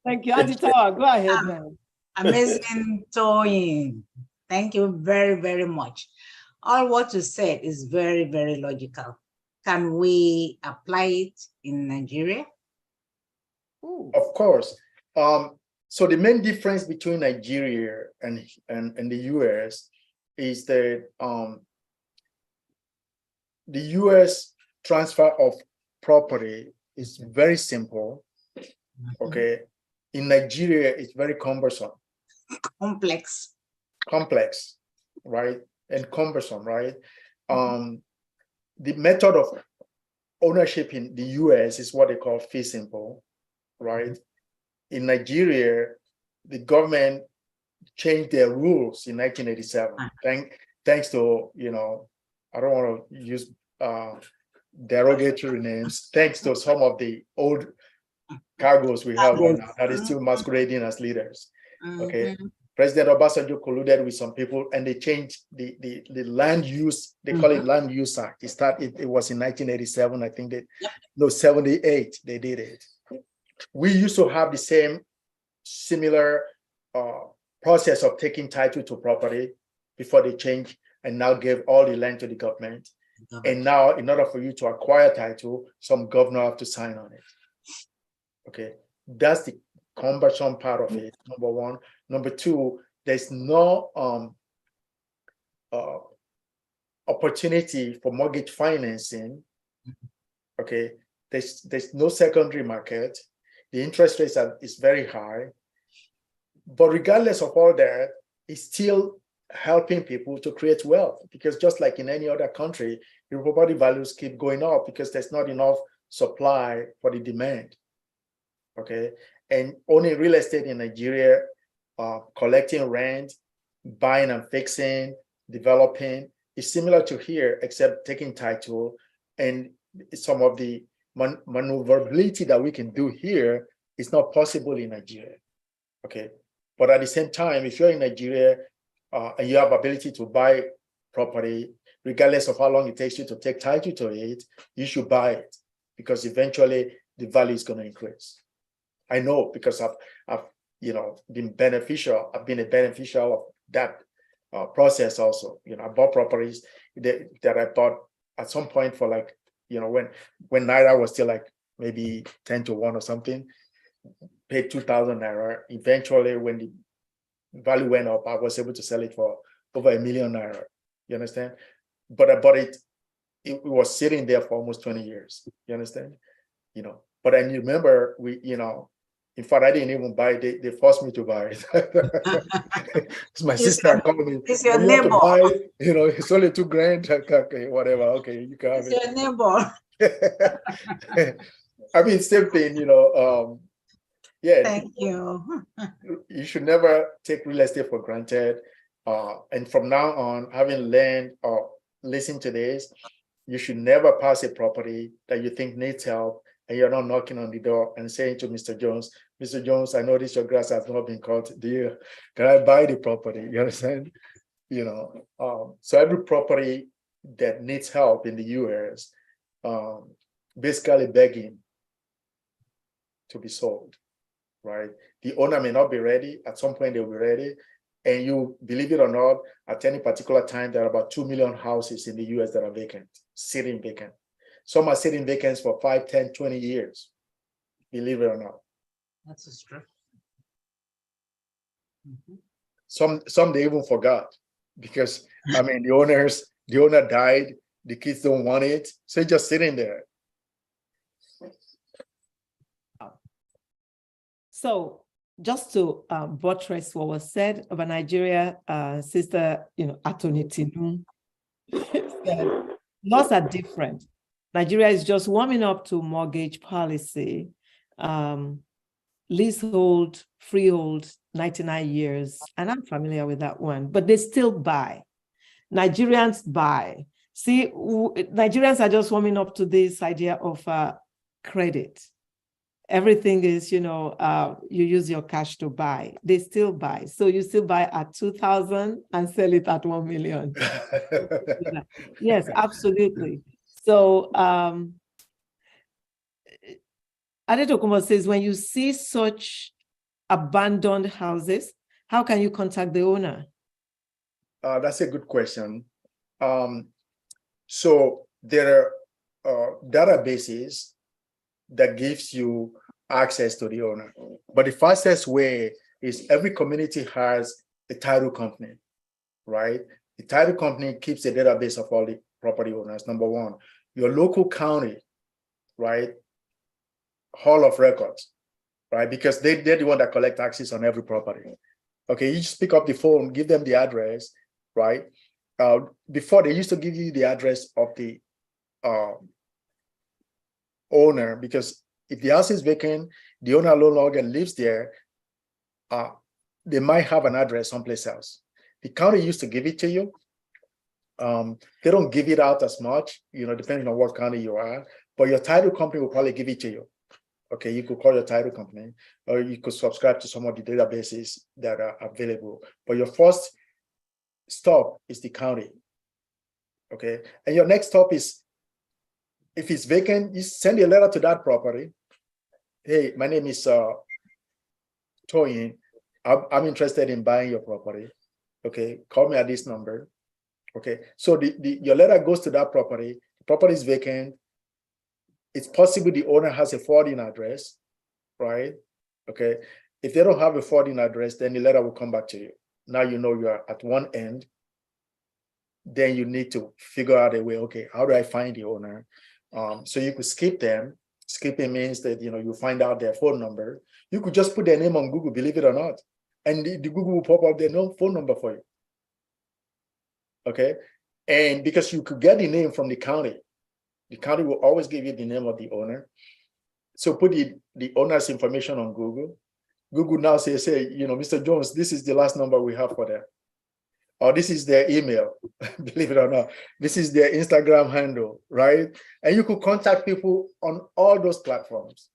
Thank you. Auntie Tower, go ahead now. Amazing, Toyin. Thank you very, very much. All what you said is very, very logical. Can we apply it in Nigeria? Of course. So the main difference between Nigeria and the US is that the US transfer of property is very simple. Okay. In Nigeria, it's very cumbersome. Complex, right? And cumbersome, right? The method of ownership in the US is what they call fee simple, right? In Nigeria, the government changed their rules in 1987. Thanks to, I don't want to use derogatory names, thanks to some of the old cargoes we have right now that is still masquerading as leaders. Okay. President Obasanjo colluded with some people and they changed the land use, they call it Land Use Act. It was in 1987, I think 78, they did it. We used to have the same similar process of taking title to property before they changed and now gave all the land to the government. And now, in order for you to acquire title, some governor have to sign on it. Okay, that's the cumbersome part of it, number one. Number two, there's no opportunity for mortgage financing. Okay, there's no secondary market. The interest rates is very high. But regardless of all that, it's still helping people to create wealth, because just like in any other country, your property values keep going up because there's not enough supply for the demand. Okay, and owning real estate in Nigeria, collecting rent, buying and fixing, developing is similar to here, except taking title and some of the maneuverability that we can do here is not possible in Nigeria. Okay, but at the same time, if you're in Nigeria and you have ability to buy property, regardless of how long it takes you to take title to it, you should buy it because eventually the value is going to increase. I know because I've been beneficial. I've been a beneficial of that process also. I bought properties that I bought at some point for like, when Naira was still like maybe 10 to 1 or something, paid 2,000 Naira. Eventually, when the value went up, I was able to sell it for over 1 million Naira. You understand? But I bought it, it was sitting there for almost 20 years. You understand? But I remember in fact, I didn't even buy it. They forced me to buy it. It's my sister called me. It's your You have to neighbor. buy it. It's only $2,000. Okay, whatever. Okay, you can have It's your neighbor. it. I mean, same thing, yeah. Thank you. You should never take real estate for granted. And from now on, having learned or listened to this, you should never pass a property that you think needs help and you're not knocking on the door and saying to Mr. Jones, Mr. Jones, I noticed your grass has not been cut. Can I buy the property? You understand? So every property that needs help in the US, basically begging to be sold, right? The owner may not be ready. At some point, they'll be ready. And you believe it or not, at any particular time, there are about 2 million houses in the US that are vacant, sitting vacant. Some are sitting vacant for 5, 10, 20 years, believe it or not. That's true. Some they even forgot because, I mean, the owner died, the kids don't want it, so it's just sitting there. So just to buttress what was said about Nigeria, Sister, Attorney Tinu said, laws are different. Nigeria is just warming up to mortgage policy, leasehold, freehold, 99 years, and I'm familiar with that one, but they still buy. Nigerians buy. See, Nigerians are just warming up to this idea of credit. Everything is, you use your cash to buy. They still buy. So you still buy at 2,000 and sell it at 1 million. Yes, absolutely. So Adetokunbo says, when you see such abandoned houses, how can you contact the owner? That's a good question. So there are databases that gives you access to the owner. But the fastest way is every community has a title company, right? The title company keeps a database of all the property owners, number one. Your local county, right? Hall of records, right? Because they're the one that collect taxes on every property. Okay, you just pick up the phone, give them the address, right? Before they used to give you the address of the owner, because if the house is vacant, the owner no longer lives there, they might have an address someplace else. The county used to give it to you. They don't give it out as much, depending on what county you are, but your title company will probably give it to you. Okay, you could call your title company, or you could subscribe to some of the databases that are available. But your first stop is the county. Okay, and your next stop is, if it's vacant, you send a letter to that property. Hey, my name is Toyin. I'm interested in buying your property. Okay, call me at this number. Okay, so your letter goes to that property. The property is vacant. It's possible the owner has a forwarding address, right? Okay, if they don't have a forwarding address, then the letter will come back to you. Now you know you are at one end. Then you need to figure out a way, okay, how do I find the owner? So you could skip them. Skipping means that, you find out their phone number. You could just put their name on Google, believe it or not. And the Google will pop up their phone number for you. Okay. And because you could get the name from the county, The county will always give you the name of the owner. So put the owner's information on Google. Google now says, hey, Mr. Jones, this is the last number we have for them. Or this is their email, believe it or not. This is their Instagram handle, right? And you could contact people on all those platforms.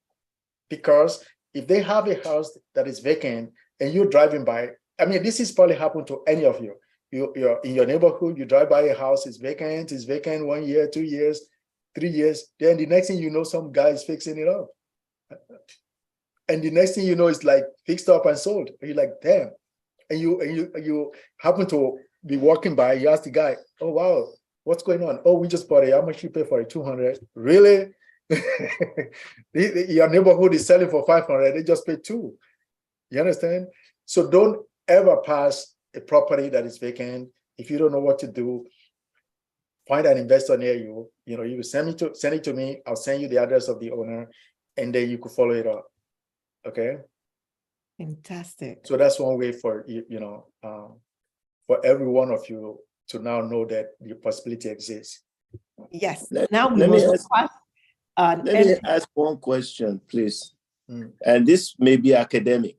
Because if they have a house that is vacant and you're driving by, I mean, this is probably happened to any of you. You're in your neighborhood, you drive by a house, it's vacant 1 year, 2 years, 3 years. Then the next thing you know, some guy is fixing it up. And the next thing you know, it's like fixed up and sold. And you're like, damn. And you happen to be walking by, you ask the guy, oh, wow, what's going on? Oh, we just bought it. How much you pay for it? 200. Really? Your neighborhood is selling for 500. They just paid 2. You understand? So don't ever pass a property that is vacant. If you don't know what to do, find an investor near you. You send it to me. I'll send you the address of the owner, and then you could follow it up. Okay. Fantastic. So that's one way for for every one of you to now know that the possibility exists. Yes. Let Now we me must let me ask one question, please. And this may be academic.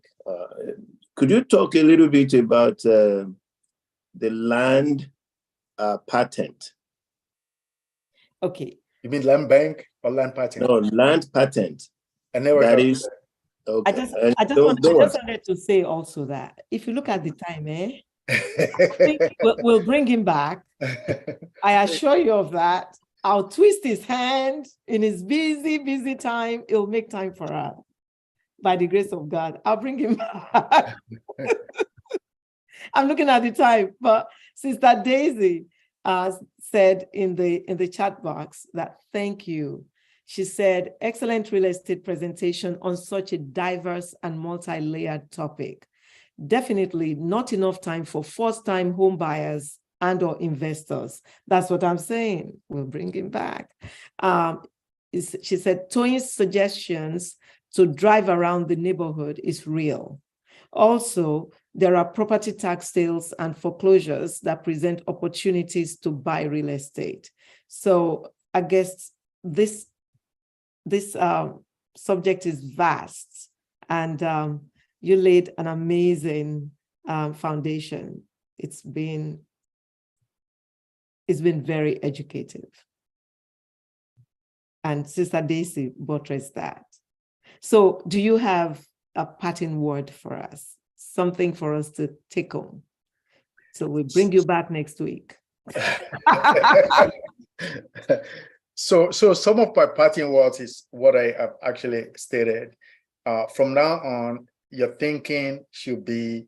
Could you talk a little bit about the land patent? Okay. You mean land bank or land patent? No, land patent. I never That heard is. of that. I Okay. just wanted to say also that if you look at the time, I think we'll bring him back. I assure you of that. I'll twist his hand in his busy time. He'll make time for us. By the grace of God, I'll bring him back. I'm looking at the time, but Sister Daisy said in the chat box that thank you. She said, excellent real estate presentation on such a diverse and multi-layered topic. Definitely not enough time for first-time home buyers and or investors. That's what I'm saying. We'll bring him back. She said, Toyin's suggestions to drive around the neighborhood is real. Also, there are property tax sales and foreclosures that present opportunities to buy real estate. So I guess this subject is vast, and you laid an amazing foundation. It's been very educative. And Sister Daisy buttressed that. So do you have a parting word for us? Something for us to take home? So we bring you back next week. So some of my parting words is what I have actually stated. From now on, your thinking should be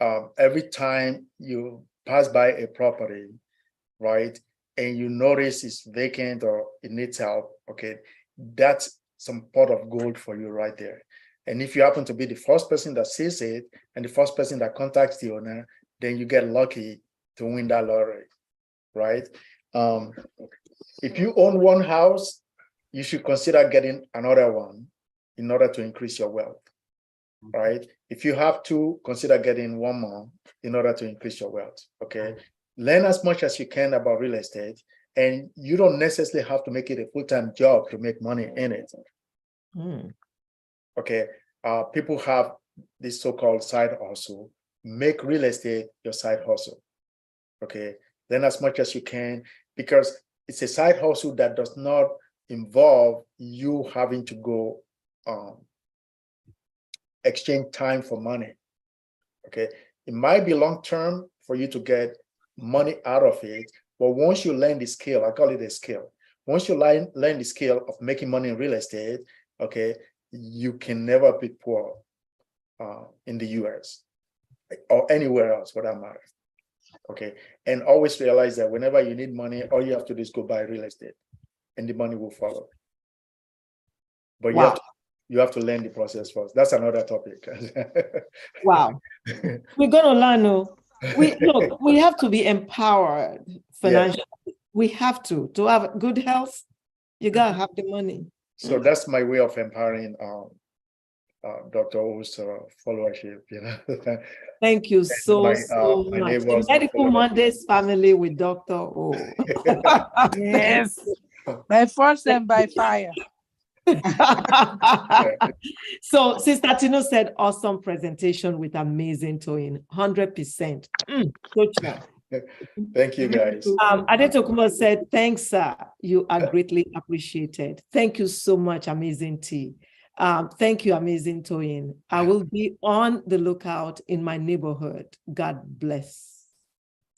every time you pass by a property, right, and you notice it's vacant or it needs help, okay, that's some pot of gold for you right there. And if you happen to be the first person that sees it and the first person that contacts the owner, then you get lucky to win that lottery, right? If you own one house, you should consider getting another one in order to increase your wealth, right? If you have two, consider getting one more in order to increase your wealth, okay? Learn as much as you can about real estate, and you don't necessarily have to make it a full-time job to make money in it. Okay, people have this so-called side hustle. Make real estate your side hustle, okay? Learn as much as you can, because it's a side hustle that does not involve you having to go exchange time for money, okay? It might be long-term for you to get money out of it, but once you learn the skill, I call it a skill. Once you learn the skill of making money in real estate, okay, you can never be poor in the US or anywhere else for that matter. Okay, and always realize that whenever you need money, all you have to do is go buy real estate, and the money will follow. But you have to learn the process first. That's another topic. Wow, we're gonna learn. We have to be empowered financially. Yeah. We have to have good health. You gotta have the money. So that's my way of empowering Dr. O's followership. Thank you so much. The Medical Mondays family with Dr. O. Yes. By force and by fire. So Sister Tino said, awesome presentation with amazing Toyin, 100%. Thank you, guys. Adetokunbo said, thanks, sir. You are greatly appreciated. Thank you so much, amazing T. Thank you, amazing Toyin. I will be on the lookout in my neighborhood. God bless.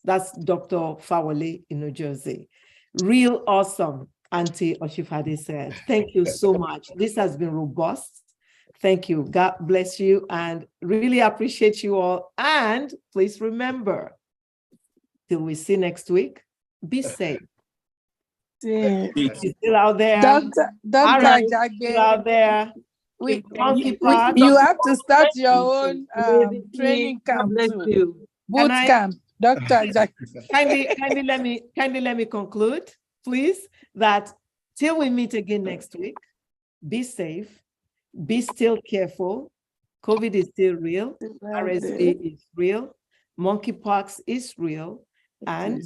That's Dr. Fawale in New Jersey. Real awesome, Auntie Oshifade said. Thank you so much. This has been robust. Thank you. God bless you and really appreciate you all. And please remember, till we see next week, be safe. Yeah. You're still out there. Dr. Jagbe, still out there. You have to start your own training camp too. Boot camp. Dr. Jack. Kindly let me conclude, please, that till we meet again next week, be safe, be still careful. COVID is still real, RSV is real, monkeypox is real, and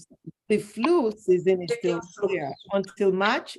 the flu season is still here. Until March,